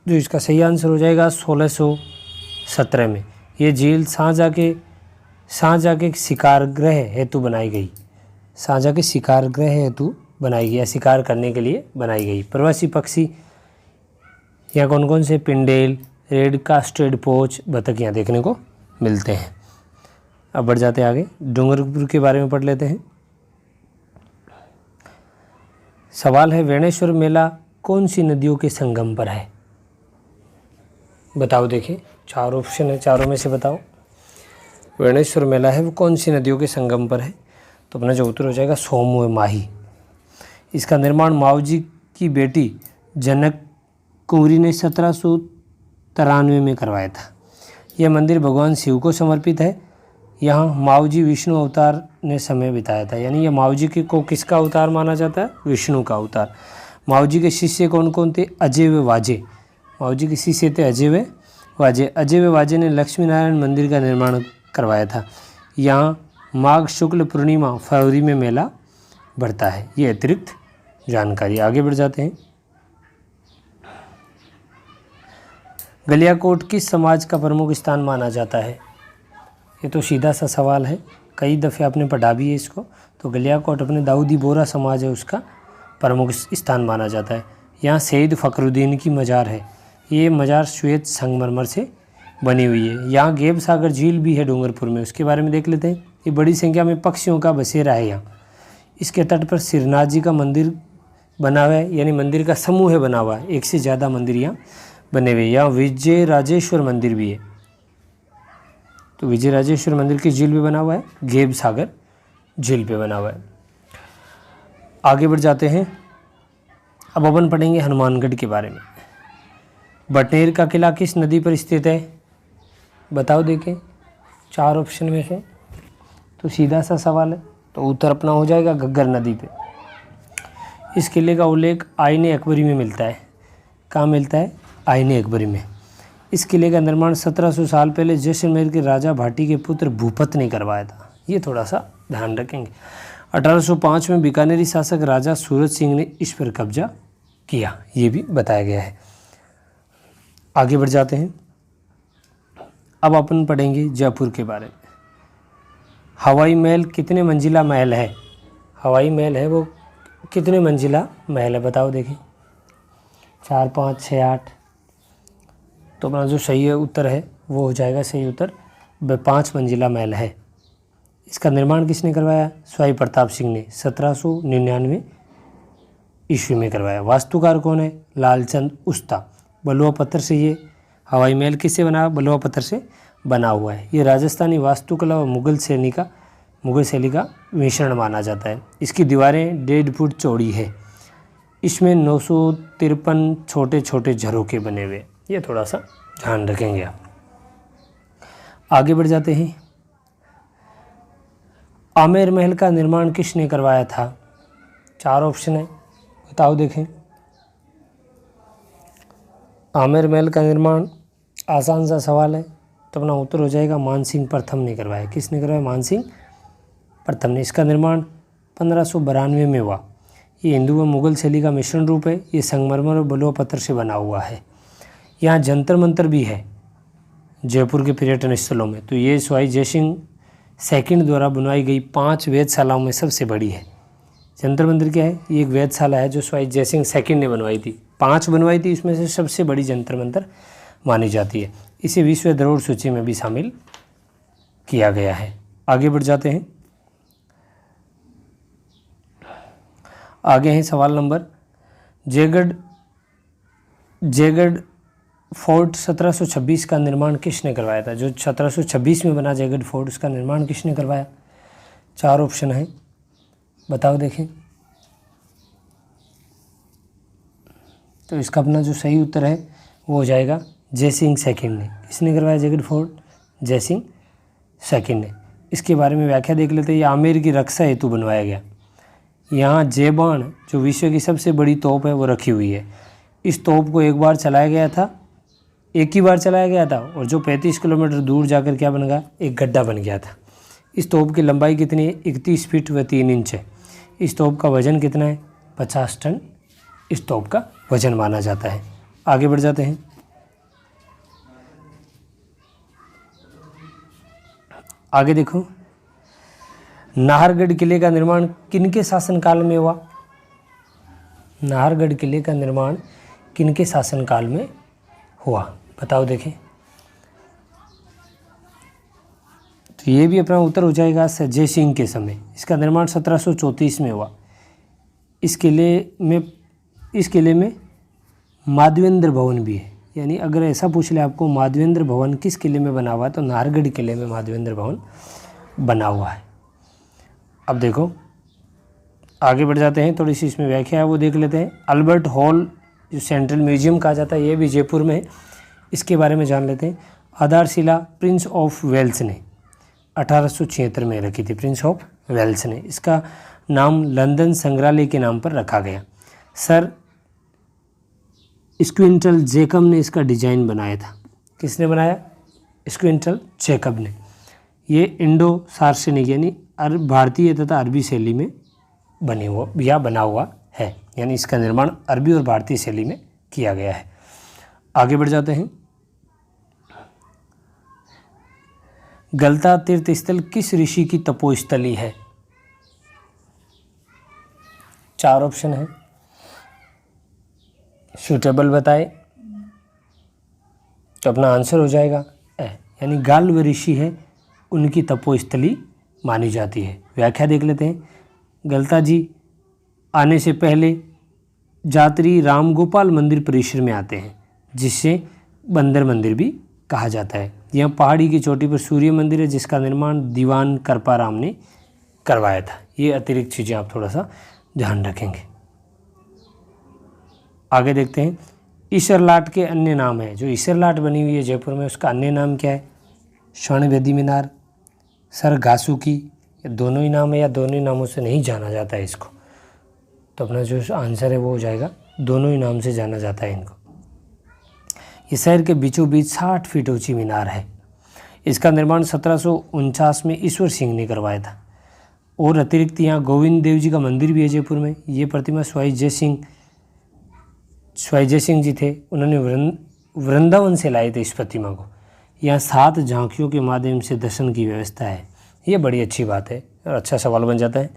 जो इसका सही आंसर हो जाएगा 1617 में। ये झील शाहजहाँ के शिकार गृह हेतु बनाई गई। शाहजहाँ के शिकार गृह हेतु बनाई गई या शिकार करने के लिए बनाई गई। प्रवासी पक्षी यहाँ कौन कौन से? पिंडेल, रेड कास्टेड पोच, बतख यहाँ देखने को मिलते हैं। अब बढ़ जाते हैं आगे, डूंगरपुर के बारे में पढ़ लेते हैं। सवाल है, वेणेश्वर मेला कौन सी नदियों के संगम पर है? बताओ देखिए, 4 ऑप्शन है, चारों में से बताओ। वेणेश्वर मेला है वो कौन सी नदियों के संगम पर है? तो अपना जो उत्तर हो जाएगा सोम व माही। इसका निर्माण मावजी की बेटी जनक कुंवरी ने 1793 में करवाया था। यह मंदिर भगवान शिव को समर्पित है। यहाँ मावजी विष्णु अवतार ने समय बिताया था, यानी यह मावजी को किसका अवतार माना जाता है? विष्णु का अवतार। मावजी के शिष्य कौन कौन थे? अजय व वाजे। मावजी के शिष्य थे अजय व वाजे। अजय व वाजे ने लक्ष्मी नारायण मंदिर का निर्माण करवाया था। यहाँ माघ शुक्ल पूर्णिमा फरवरी में मेला बढ़ता है। ये अतिरिक्त जानकारी। आगे बढ़ जाते हैं, गलियाकोट किस समाज का प्रमुख स्थान माना जाता है? ये तो सीधा सा सवाल है, कई दफ़े आपने पढ़ा भी है इसको। तो गलियाकोट अपने दाऊदी बोरा समाज है उसका प्रमुख स्थान माना जाता है। यहाँ शहीद फ़खरुद्दीन की मज़ार है। ये मज़ार श्वेत संगमरमर से बनी हुई है। यहाँ गेब सागर झील भी है डूंगरपुर में, उसके बारे में देख लेते हैं। ये बड़ी संख्या में पक्षियों का बसेरा है यहाँ। इसके तट पर सिरनाथ जी का मंदिर बना हुआ है, यानी मंदिर का समूह है बना हुआ है, एक से ज़्यादा मंदिर यहाँ बने हुए। यहाँ विजय राजेश्वर मंदिर भी है। तो विजय राजेश्वर मंदिर की झील पे बना हुआ है, गेब सागर झील पे बना हुआ है। आगे बढ़ जाते हैं, अब अपन पढ़ेंगे हनुमानगढ़ के बारे में। बटनेर का किला किस नदी पर स्थित है? बताओ देखें, 4 ऑप्शन में से। तो सीधा सा सवाल है, तो उत्तर अपना हो जाएगा घग्गर नदी पे। इस किले का उल्लेख आईने अकबरी में मिलता है। कहाँ मिलता है? आईने अकबरी में। इस किले का निर्माण 1700 साल पहले जैसलमेर के राजा भाटी के पुत्र भूपत ने करवाया था। ये थोड़ा सा ध्यान रखेंगे। 1805 में बीकानेरी शासक राजा सूरज सिंह ने इस पर कब्जा किया, ये भी बताया गया है। आगे बढ़ जाते हैं, अब अपन पढ़ेंगे जयपुर के बारे में। हवाई महल कितने मंजिला महल है? हवाई महल है वो कितने मंजिला महल है? बताओ देखिए, 4, 5, 6, 8। तो अपना जो सही उत्तर है वो हो जाएगा सही उत्तर 5 मंजिला महल है। इसका निर्माण किसने करवाया? स्वाई प्रताप सिंह ने 1799 ईस्वी में करवाया। वास्तुकार कौन है? लालचंद उस्ता। बलुआ पत्थर से ये हवाई महल किससे बना? बलुआ पत्थर से बना हुआ है। ये राजस्थानी वास्तुकला और मुगल शैली का मुगल शैली का मिश्रण माना जाता है। इसकी दीवारें 1.5 फुट चौड़ी है। इसमें 953 छोटे छोटे झरोखे बने हुए, ये थोड़ा सा ध्यान रखेंगे आप। आगे बढ़ जाते हैं। आमेर महल का निर्माण किसने करवाया था? 4 ऑप्शन है, बताओ देखें। आमेर महल का निर्माण आसान सा सवाल है, तो अपना उत्तर हो जाएगा मानसिंह प्रथम ने करवाया। किसने करवाया? मानसिंह प्रथम ने। इसका निर्माण 1592 में हुआ। ये हिंदू व मुगल शैली का मिश्रण रूप है। ये संगमरमर और बलुआ पत्थर से बना हुआ है। यहाँ जंतर मंतर भी है जयपुर के पर्यटन स्थलों में। तो ये सवाई जयसिंह सेकंड द्वारा बनवाई गई 5 वेधशालाओं में सबसे बड़ी है। जंतर मंतर क्या है? ये एक वेधशाला है जो सवाई जयसिंह सेकंड ने बनवाई थी। 5 बनवाई थी, इसमें से सबसे बड़ी जंतर मंतर मानी जाती है। इसे विश्व धरोहर सूची में भी शामिल किया गया है। आगे बढ़ जाते हैं। आगे है सवाल नंबर, जयगढ़ फोर्ट 1726 का निर्माण किसने करवाया था? जो 1726 में बना जयगढ़ फोर्ट, उसका निर्माण किसने करवाया? 4 ऑप्शन है, बताओ देखें। तो इसका अपना जो सही उत्तर है वो हो जाएगा जयसिंह सेकंड ने। किसने करवाया जयगढ़ फोर्ट? जयसिंह सेकंड ने। इसके बारे में व्याख्या देख लेते हैं। ये आमेर की रक्षा हेतु बनवाया गया। यहाँ जयबाण जो विश्व की सबसे बड़ी तोप है वो रखी हुई है। इस तोप को एक बार चलाया गया था, एक ही बार चलाया गया था, और जो 35 किलोमीटर दूर जाकर क्या बन गया? एक गड्ढा बन गया था। इस तोप की लंबाई कितनी है? 31 फीट व 3 इंच है। इस तोप का वजन कितना है? 50 टन इस तोप का वजन माना जाता है। आगे बढ़ जाते हैं। आगे देखो, नाहरगढ़ किले का निर्माण किनके शासनकाल में हुआ? नाहरगढ़ किले का निर्माण किनके शासनकाल में हुआ? बताओ देखें। तो ये भी अपना उत्तर हो जाएगा जयसिंह के समय। इसका निर्माण 1734 में हुआ। इस किले में माधवेंद्र भवन भी है। यानी अगर ऐसा पूछ ले आपको माधवेंद्र भवन किस किले में बना हुआ है, तो नाहरगढ़ किले में माधवेंद्र भवन बना हुआ है। अब देखो आगे बढ़ जाते हैं, थोड़ी सी इसमें व्याख्या है वो देख लेते हैं। अल्बर्ट हॉल जो सेंट्रल म्यूजियम कहा जाता है, ये भी जयपुर में है। इसके बारे में जान लेते हैं। आधारशिला प्रिंस ऑफ वेल्स ने 1876 में रखी थी। प्रिंस ऑफ वेल्स ने। इसका नाम लंदन संग्रहालय के नाम पर रखा गया। सर स्क्विंटल जैकब ने इसका डिजाइन बनाया था। किसने बनाया? स्क्विंटल जैकब ने। ये इंडो सार्सेनिक यानी भारतीय तथा अरबी शैली में बने हुआ या बना हुआ है। यानी इसका निर्माण अरबी और भारतीय शैली में किया गया है। आगे बढ़ जाते हैं। गलता तीर्थ स्थल किस ऋषि की तपोस्थली है? 4 ऑप्शन है, सूटेबल बताए। तो अपना आंसर हो जाएगा यानी गाल्व ऋषि है, उनकी तपोस्थली मानी जाती है। व्याख्या देख लेते हैं। गलता जी आने से पहले यात्री रामगोपाल मंदिर परिसर में आते हैं, जिससे बंदर मंदिर भी कहा जाता है। यह पहाड़ी की चोटी पर सूर्य मंदिर है, जिसका निर्माण दीवान कृपाराम ने करवाया था। ये अतिरिक्त चीज़ें आप थोड़ा सा ध्यान रखेंगे। आगे देखते हैं। ईसरलाट के अन्य नाम है। जो ईसरलाट बनी हुई है जयपुर में, उसका अन्य नाम क्या है? स्वर्णवेदी मीनार, सरगासुकी, दोनों ही नाम है या दोनों ही नामों से नहीं जाना जाता है इसको। तो अपना जो आंसर है वो हो जाएगा दोनों ही नाम से जाना जाता है इनको। ये शहर के बीचों बीच 60 फीट ऊंची मीनार है। इसका निर्माण 1749 में ईश्वर सिंह ने करवाया था। और अतिरिक्त यहाँ गोविंद देव जी का मंदिर भी है जयपुर में। ये प्रतिमा स्वाई जयसिंह जी थे, उन्होंने वृंदावन से लाए थे इस प्रतिमा को। यहाँ 7 झांकियों के माध्यम से दर्शन की व्यवस्था है। ये बड़ी अच्छी बात है और अच्छा सवाल बन जाता है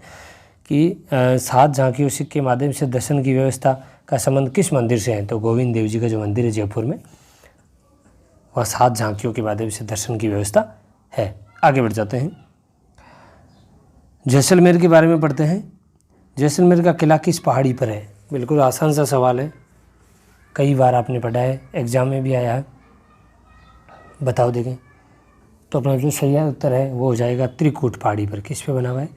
कि 7 झांकियों के माध्यम से दर्शन की व्यवस्था का संबंध किस मंदिर से है? तो गोविंद देव जी का जो मंदिर है जयपुर में, वह 7 झांकियों के माध्यम से दर्शन की व्यवस्था है। आगे बढ़ जाते हैं। जैसलमेर के बारे में पढ़ते हैं। जैसलमेर का किला किस पहाड़ी पर है? बिल्कुल आसान सा सवाल है, कई बार आपने पढ़ा है, एग्जाम में भी आया है। बताओ देखें। तो अपना जो सही उत्तर है वो हो जाएगा त्रिकूट पहाड़ी पर। किस पे बना हुआ है?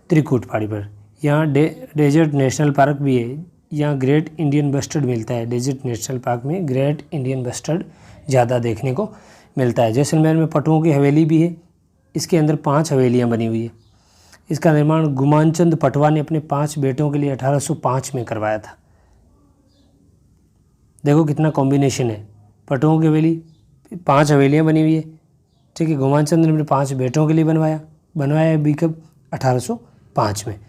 त्रिकूट पहाड़ी पर। यहाँ डेजर्ट नेशनल पार्क भी है। यहाँ ग्रेट इंडियन बस्टर्ड मिलता है। डेजर्ट नेशनल पार्क में ग्रेट इंडियन बस्टर्ड ज़्यादा देखने को मिलता है। जैसलमेर में पटुओं की हवेली भी है। इसके अंदर 5 हवेलियाँ बनी हुई है। इसका निर्माण गुमानचंद पटवा ने अपने 5 बेटों के लिए 1805 में करवाया था। देखो कितना कॉम्बिनेशन है, पटुओं की हवेली, 5 हवेलियाँ बनी हुई है, ठीक है। गुमानचंद ने अपने 5 बेटों के लिए बनवाया भी कब? 1805 में।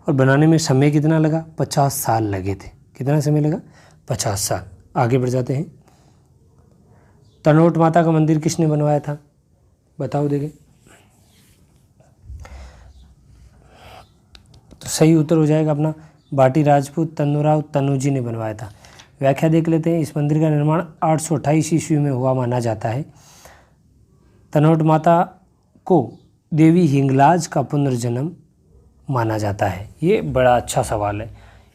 और बनाने में समय कितना लगा? 50 साल लगे थे। कितना समय लगा? 50 साल। आगे बढ़ जाते हैं। तनोट माता का मंदिर किसने बनवाया था? बताओ देखें। तो सही उत्तर हो जाएगा अपना बाटी राजपूत तन्नूराव तन्नूजी ने बनवाया था। व्याख्या देख लेते हैं। इस मंदिर का निर्माण 828 ईस्वी में हुआ माना जाता है। तनोट माता को देवी हिंगलाज का पुनर्जन्म माना जाता है। ये बड़ा अच्छा सवाल है।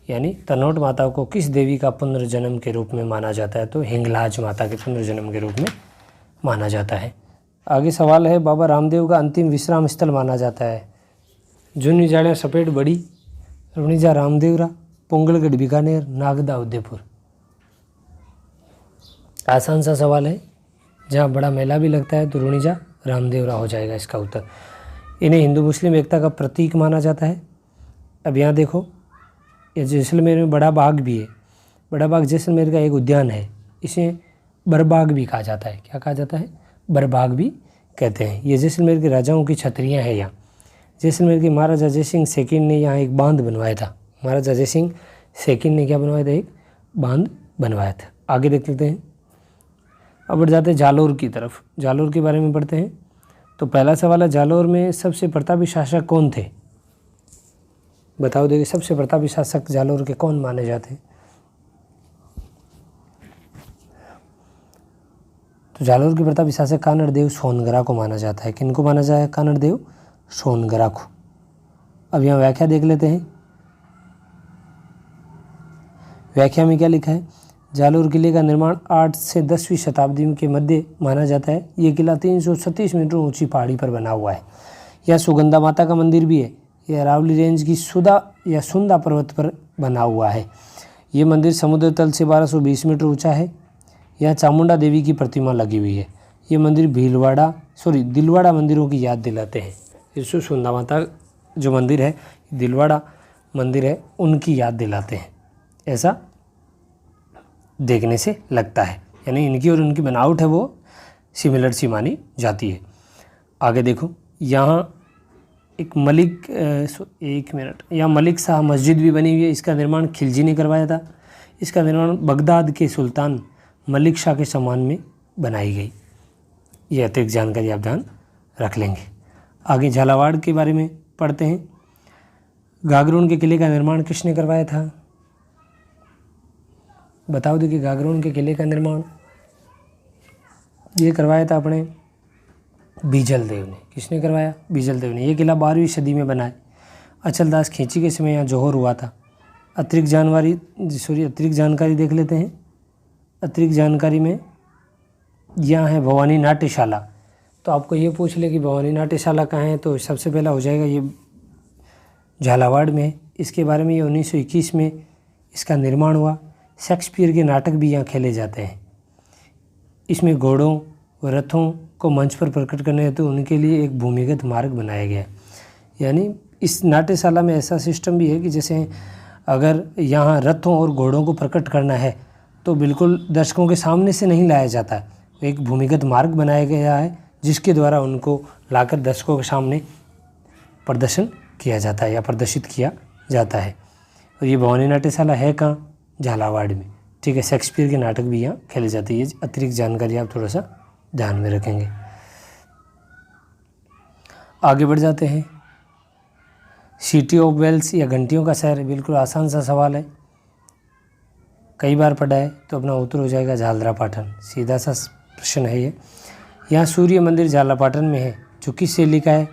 यानी तनोट माता को किस देवी का पुनर्जन्म के रूप में माना जाता है? तो हिंगलाज माता के पुनर्जन्म के रूप में माना जाता है। आगे सवाल है, बाबा रामदेव का अंतिम विश्राम स्थल माना जाता है। जूनी जाड़िया सपेट बड़ी, रुणिजा रामदेवरा, पोंगलगढ़ बीकानेर, नागदा उदयपुर। आसान सा सवाल है। जहाँ बड़ा मेला भी लगता है तो रुणिजा रामदेवरा हो जाएगा इसका उत्तर। इन्हें हिंदू मुस्लिम एकता का प्रतीक माना जाता है। अब यहाँ देखो, ये जैसलमेर में बड़ा बाग भी है। बड़ा बाग जैसलमेर का एक उद्यान है। इसे बरबाग भी कहा जाता है। क्या कहा जाता है? बरबाग भी कहते हैं। ये जैसलमेर के राजाओं की छतरियाँ हैं। यहाँ जैसलमेर के महाराजा जयसिंह सेकंड ने यहाँ एक बांध बनवाया था। महाराजा जयसिंह सेकंड ने क्या बनवाया था? एक बांध बनवाया था। आगे देख लेते हैं। अब बढ़ जाते हैं जालोर की तरफ। जालोर के बारे में पढ़ते हैं। तो पहला सवाल है, जालोर में सबसे प्रतापी शासक कौन थे? बताओ देखिए, सबसे प्रतापी शासक जालोर के कौन माने जाते हैं? तो जालोर के प्रतापी शासक कानड़देव सोनगरा को माना जाता है। किनको माना जाता है? कानड़देव सोनगरा को। अब यहाँ व्याख्या देख लेते हैं। व्याख्या में क्या लिखा है? जालोर किले का निर्माण 8 से 10वीं शताब्दी के मध्य माना जाता है। ये किला 336 मीटर ऊंची पहाड़ी पर बना हुआ है। यह सुगंधा माता का मंदिर भी है। यह अरावली रेंज की सुंदा पर्वत पर बना हुआ है। ये मंदिर समुद्र तल से 1220 मीटर ऊंचा है। यह चामुंडा देवी की प्रतिमा लगी हुई है। ये मंदिर दिलवाड़ा मंदिरों की याद दिलाते हैं। ये सुगंधा माता जो मंदिर है, दिलवाड़ा मंदिर है, उनकी याद दिलाते हैं, ऐसा देखने से लगता है। यानी इनकी और उनकी बनावट है वो सिमिलर सी मानी जाती है। आगे देखो, यहाँ एक यहाँ मलिक शाह मस्जिद भी बनी हुई है। इसका निर्माण खिलजी ने करवाया था। इसका निर्माण बगदाद के सुल्तान मलिक शाह के सम्मान में बनाई गई। ये अतिरिक्त जानकारी आप ध्यान रख लेंगे। आगे झालावाड़ के बारे में पढ़ते हैं। गागरोन के किले का निर्माण किसने करवाया था? बताओ देखिए, गागरोन के किले का निर्माण ये करवाया था अपने बीजल देव ने। किसने करवाया? बीजल देव ने। ये किला 12वीं सदी में बना है। अचलदास खींची के समय यहाँ जौहर हुआ था। अतिरिक्त जानकारी देख लेते हैं। अतिरिक्त जानकारी में यहाँ है भवानी नाट्यशाला। तो आपको ये पूछ ले कि भवानी नाट्यशाला कहाँ है, तो सबसे पहला हो जाएगा ये झालावाड़ में। इसके बारे में ये 1921 में इसका निर्माण हुआ। शेक्सपियर के नाटक भी यहाँ खेले जाते हैं। इसमें घोड़ों व रथों को मंच पर प्रकट करने हेतु उनके लिए एक भूमिगत मार्ग बनाया गया। यानी इस नाट्यशाला में ऐसा सिस्टम भी है कि जैसे अगर यहाँ रथों और घोड़ों को प्रकट करना है तो बिल्कुल दर्शकों के सामने से नहीं लाया जाता। एक भूमिगत मार्ग बनाया गया है जिसके द्वारा उनको लाकर दर्शकों के सामने प्रदर्शन किया जाता है या प्रदर्शित किया जाता है। और ये भवानी नाट्यशाला है कहाँ? झालावाड़ में, ठीक है। शेक्सपियर के नाटक भी यहाँ खेले जाते हैं। ये अतिरिक्त जानकारी आप थोड़ा सा ध्यान में रखेंगे। आगे बढ़ जाते हैं। सिटी ऑफ वेल्स या घंटियों का शहर, बिल्कुल आसान सा सवाल है, कई बार पढ़ा है, तो अपना उत्तर हो जाएगा झालरापाटन। सीधा सा प्रश्न है ये। यहाँ सूर्य मंदिर झालरापाटन में है, जो किस शैली का है?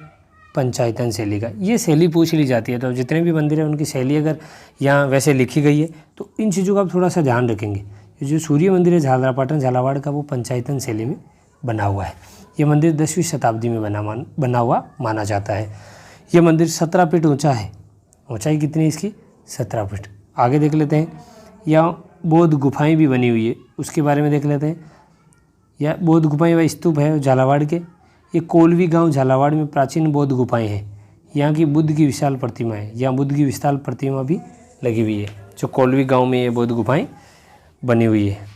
पंचायतन शैली का। ये शैली पूछ ली जाती है, तो जितने भी मंदिर हैं उनकी शैली अगर यहाँ वैसे लिखी गई है तो इन चीज़ों का आप थोड़ा सा ध्यान रखेंगे। जो सूर्य मंदिर है झालरापाटन झालावाड़ का, वो पंचायतन शैली में बना हुआ है। ये मंदिर 10वीं शताब्दी में बना हुआ माना जाता है। ये मंदिर 17 फीट ऊंचा है। ऊंचाई कितनी है इसकी? 17 फीट। आगे देख लेते हैं, यहाँ बौद्ध गुफाएं भी बनी हुई है, उसके बारे में देख लेते हैं। यह बौद्ध गुफाएं व स्तूप है झालावाड़ के। ये कोलवी गांव झालावाड़ में प्राचीन बौद्ध गुफाएं हैं। यहाँ की बुद्ध की विशाल प्रतिमा है, यहाँ बुद्ध की विशाल प्रतिमा भी लगी हुई है, जो कोलवी गांव में ये बौद्ध गुफाएं बनी हुई है।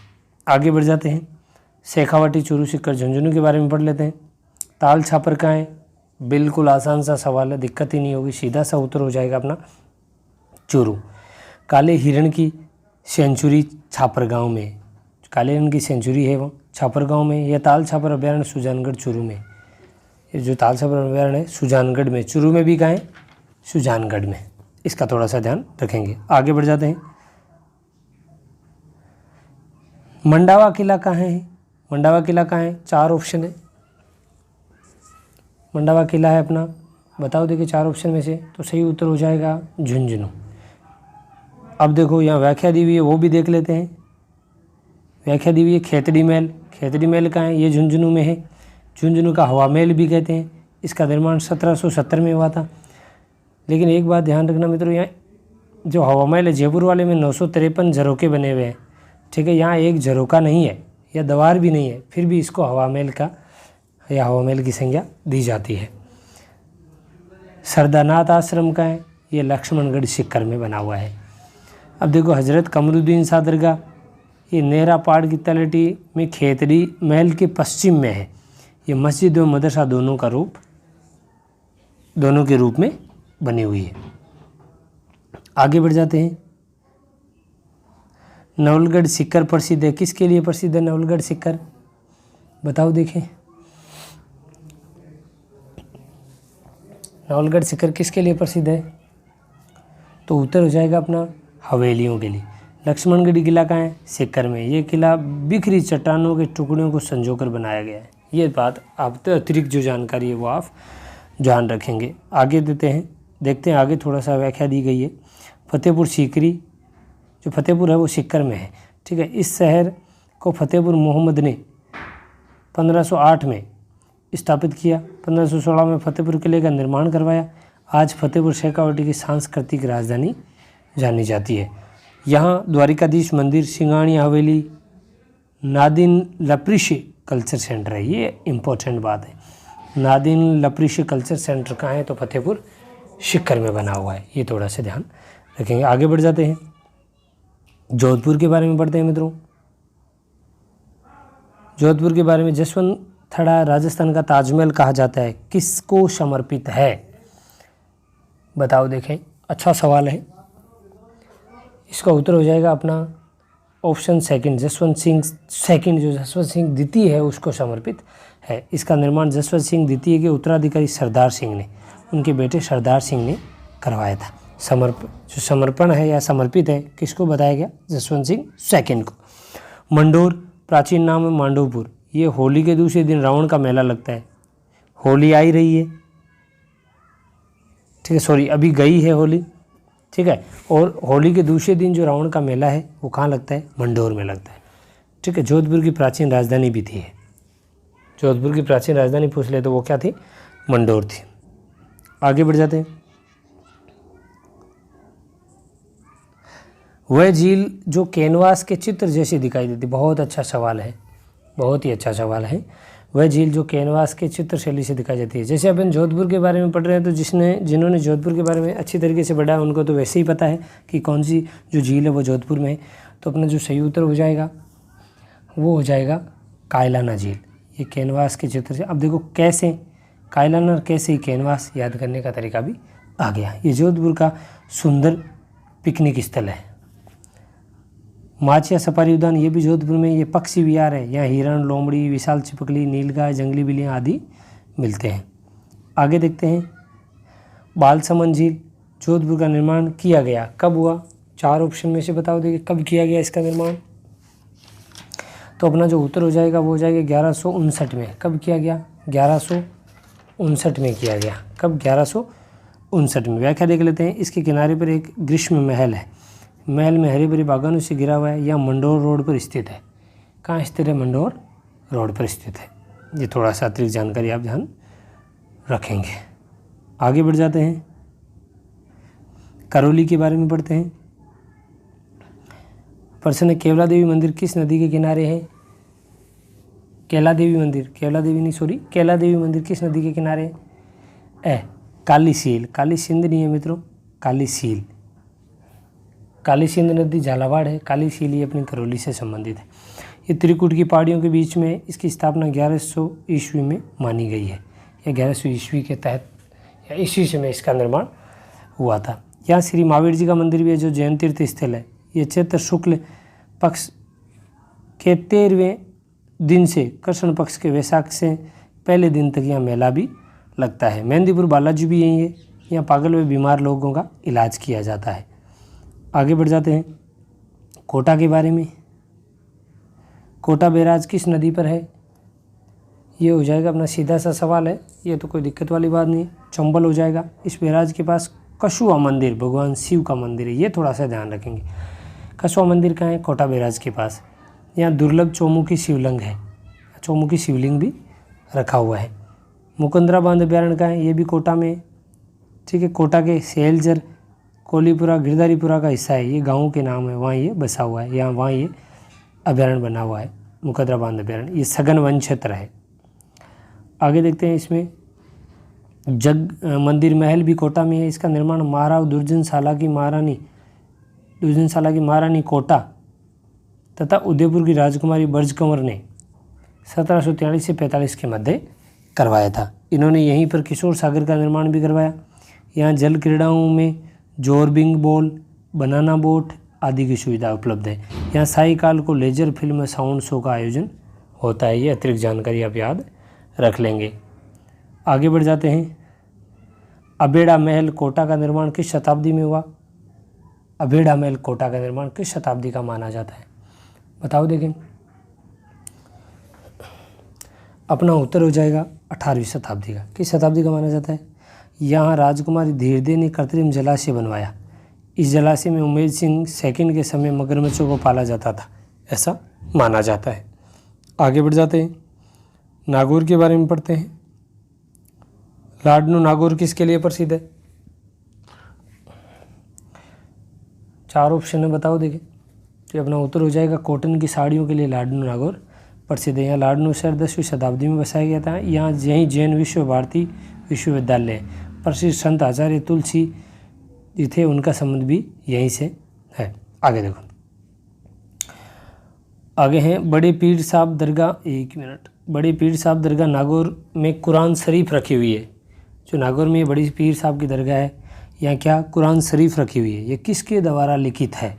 आगे बढ़ जाते हैं, शेखावाटी, चूरू, सीकर, झुंझुनू के बारे में पढ़ लेते हैं। ताल छापर कहाँ है? बिल्कुल आसान सा सवाल है, दिक्कत ही नहीं होगी, सीधा सा उत्तर हो जाएगा अपना चूरू। काले हिरण की सेंचुरी छापर गाँव में, काले हिरण की सेंचुरी है वो छापर गाँव में। यह ताल छापर अभ्यारण्य सुजानगढ़ चूरू में। ये जो ताल छापर अभ्यारण्य है सुजानगढ़ में, चूरू में भी कहाँ है? सुजानगढ़ में। इसका थोड़ा सा ध्यान रखेंगे। आगे बढ़ जाते हैं, मंडावा किला कहाँ है? मंडावा किला कहाँ है? 4 ऑप्शन है। मंडावा किला है अपना, बताओ देखिए 4 ऑप्शन में से, तो सही उत्तर हो जाएगा झुंझुनू। अब देखो यहाँ व्याख्या दी हुई है, वो भी देख लेते हैं। व्याख्या दी हुई है खेतड़ी महल। खेतड़ी महल कहाँ है? ये झुंझुनू में है। झुंझुनू का हवा महल भी कहते हैं। इसका निर्माण 1770 में हुआ था। लेकिन एक बात ध्यान रखना मित्रों, यहाँ जो हवा महल है जयपुर वाले में 953 झरोके बने हुए हैं, ठीक है। यहाँ एक झरोका नहीं है या दीवार भी नहीं है, फिर भी इसको हवा महल का या हवा महल की संज्ञा दी जाती है। सरदानाथ आश्रम का है, ये लक्ष्मणगढ़ सीकर में बना हुआ है। अब देखो हजरत कमरुद्दीन शाह दरगाह, ये नेहरा पहाड़ की तलहटी में खेतड़ी महल के पश्चिम में है। ये मस्जिद व मदरसा दोनों के रूप में बनी हुई है। आगे बढ़ जाते हैं, नवलगढ़ सीकर प्रसिद्ध है। किसके लिए प्रसिद्ध है नवलगढ़ सीकर? बताओ देखें, नवलगढ़ सीकर किसके लिए प्रसिद्ध है? तो उत्तर हो जाएगा अपना हवेलियों के लिए। लक्ष्मणगढ़ किला कहाँ है? सीकर में। ये किला बिखरी चट्टानों के टुकड़ों को संजोकर बनाया गया है। ये बात आप तो अतिरिक्त जो जानकारी है वो आप ध्यान रखेंगे। आगे देखते हैं आगे थोड़ा सा व्याख्या दी गई है। फतेहपुर सीकरी, जो फतेहपुर है वो सीकर में है, ठीक है। इस शहर को फतेहपुर मोहम्मद ने 1508 में स्थापित किया। 1516 में फतेहपुर किले का निर्माण करवाया। आज फतेहपुर शेखावाटी की सांस्कृतिक राजधानी जानी जाती है। यहाँ द्वारिकाधीश मंदिर, सिंगाणिया हवेली, नादिन लपरिशी कल्चर सेंटर है। ये इम्पोर्टेंट बात है। नादिन लपरिशी कल्चर सेंटर कहाँ है? तो फतेहपुर सीकर में बना हुआ है। ये थोड़ा सा ध्यान रखेंगे। आगे बढ़ जाते हैं, जोधपुर के बारे में पढ़ते हैं मित्रों। जोधपुर के बारे में, जसवंत थड़ा राजस्थान का ताजमहल कहा जाता है, किसको समर्पित है? बताओ देखें, अच्छा सवाल है। इसका उत्तर हो जाएगा अपना option second, Jaswant Singh second. जो जसवंत सिंह द्वितीय है उसको समर्पित है। इसका निर्माण जसवंत सिंह द्वितीय के उत्तराधिकारी सरदार सिंह ने, उनके बेटे सरदार सिंह ने करवाया था। जो समर्पण है या समर्पित है किसको बताया गया? जसवंत सिंह सेकंड को। मंडोर प्राचीन नाम है मांडवपुर। ये होली के दूसरे दिन रावण का मेला लगता है। होली आई रही है, ठीक है, सॉरी अभी गई है होली, ठीक है। और होली के दूसरे दिन जो रावण का मेला है वो कहाँ लगता है? मंडोर में लगता है, ठीक है। जोधपुर की प्राचीन राजधानी भी थी। जोधपुर की प्राचीन राजधानी पूछ ले तो वो क्या थी? मंडोर थी। आगे बढ़ जाते हैं, वह झील जो कैनवास के चित्र जैसी दिखाई देती। बहुत अच्छा सवाल है, बहुत ही अच्छा सवाल है। वह झील जो कैनवास के चित्र शैली से दिखाई जाती है। जैसे अपन जोधपुर के बारे में पढ़ रहे हैं तो जिन्होंने जोधपुर के बारे में अच्छी तरीके से पढ़ा है उनको तो वैसे ही पता है कि कौन सी जो झील है वो जोधपुर में है। तो अपना जो सही उत्तर हो जाएगा वो हो जाएगा कायलाना झील। ये कैनवास के चित्र से, अब देखो कैसे कायलाना और कैसे ही कैनवास, याद करने का तरीका भी आ गया। ये जोधपुर का सुंदर पिकनिक स्थल है। माचिया सफारी उद्यान, ये भी जोधपुर में। ये पक्षी विहार है, यहाँ हिरण, लोमड़ी, विशाल चिपकली, नीलगाय, जंगली बिल्लियाँ आदि मिलते हैं। आगे देखते हैं, बालसमंद झील, जोधपुर का निर्माण किया गया कब हुआ? 4 ऑप्शन में से बताओ देखिए कब किया गया इसका निर्माण। तो अपना जो उत्तर हो जाएगा वो हो जाएगा 1159 में। कब किया गया? 1159 में किया गया। कब? 1159 में। व्याख्या देख लेते हैं। इसके किनारे पर एक ग्रीष्म महल है। महल में हरी भरी बागानों से घिरा हुआ है। यह मंडोर रोड पर स्थित है। कहाँ स्थित है? मंडोर रोड पर स्थित है। ये थोड़ा सा अतिरिक्त जानकारी आप ध्यान रखेंगे। आगे बढ़ जाते हैं, करौली के बारे में पढ़ते हैं। प्रश्न है, केवला देवी मंदिर किस नदी के किनारे है? कैला देवी मंदिर किस नदी के किनारे है? ए काली सील, काली सिंध नहीं है मित्रों, काली सील। काली सिंध नदी झालावाड़ है, काली सील ये अपनी करौली से संबंधित है। ये त्रिकुट की पहाड़ियों के बीच में, इसकी स्थापना 1100 ईस्वी में मानी गई है, या 1100 ईस्वी के तहत या ईस्वी से में इसका निर्माण हुआ था। यहाँ श्री महावीर जी का मंदिर भी है जो जैन तीर्थ स्थल है। ये चैत्र शुक्ल पक्ष के 13वें दिन से कृष्ण पक्ष के वैशाख से पहले दिन तक यहाँ मेला भी लगता है। मेहंदीपुर बालाजी भी यही है, यहाँ पागल व बीमार लोगों का इलाज किया जाता है। आगे बढ़ जाते हैं, कोटा के बारे में। कोटा बैराज किस नदी पर है? ये हो जाएगा अपना सीधा सा सवाल है, ये तो कोई दिक्कत वाली बात नहीं है, चंबल हो जाएगा। इस बैराज के पास कछुआ मंदिर, भगवान शिव का मंदिर है, ये थोड़ा सा ध्यान रखेंगे। कछुआ मंदिर कहाँ है? कोटा बैराज के पास। यहाँ दुर्लभ चौमुखी शिवलिंग है, चौमुखी शिवलिंग भी रखा हुआ है। मुकंदरा बांध अभ्यारण्य कहाँ है? ये भी कोटा में है, ठीक है। कोटा के सेलजर, कोलीपुरा, गिरधारीपुरा का हिस्सा है, ये गाँव के नाम है, वहाँ ये बसा हुआ है, वहाँ ये अभ्यारण्य बना हुआ है, मुकंदरा बांध अभ्यारण्य। ये सघन वन क्षेत्र है। आगे देखते हैं, इसमें जग मंदिर महल भी कोटा में है। इसका निर्माण महाराव दुर्जनशाला की महारानी कोटा तथा उदयपुर की राजकुमारी बर्ज कंवर ने 1743 से 45 के मध्य करवाया था। इन्होंने यहीं पर किशोर सागर का निर्माण भी करवाया। यहाँ जल क्रीड़ाओं में जोरबिंग बॉल, बनाना बोट आदि की सुविधा उपलब्ध है। यहाँ शाही काल को लेजर फिल्म साउंड शो का आयोजन होता है। ये अतिरिक्त जानकारी आप याद रख लेंगे। आगे बढ़ जाते हैं, अबेड़ा महल कोटा का निर्माण किस शताब्दी में हुआ? अबेड़ा महल कोटा का निर्माण किस शताब्दी का माना जाता है? बताओ देखें। अपना उत्तर हो जाएगा 18वीं शताब्दी का। किस शताब्दी का माना जाता है? यहाँ राजकुमारी धीरदे ने कृत्रिम जलाशय बनवाया। इस जलाशय में उमेद सिंह सेकंड के समय मगरमच्छों को पाला जाता था, ऐसा माना जाता है। आगे बढ़ जाते हैं, नागौर के बारे में पढ़ते हैं। लाडनू नागौर किसके लिए प्रसिद्ध है? 4 ऑप्शन है, बताओ देखें। तो अपना उत्तर हो जाएगा कॉटन की साड़ियों के लिए लाडनू नागौर प्रसिद्ध है। यहाँ लाडनू शहर 10वीं शताब्दी में बसाया गया था। यहाँ यहीं जैन विश्व भारती विश्वविद्यालय है। प्रसिद्ध संत आचार्य तुलसी जी थे, उनका संबंध भी यहीं से है। आगे देखो, आगे हैं बड़े पीर साहब दरगाह। एक मिनट, बड़े पीर साहब दरगाह नागौर में कुरान शरीफ रखी हुई है। जो नागौर में बड़ी पीर साहब की दरगाह है, यहाँ क्या कुरान शरीफ रखी हुई है। ये किसके द्वारा लिखित है?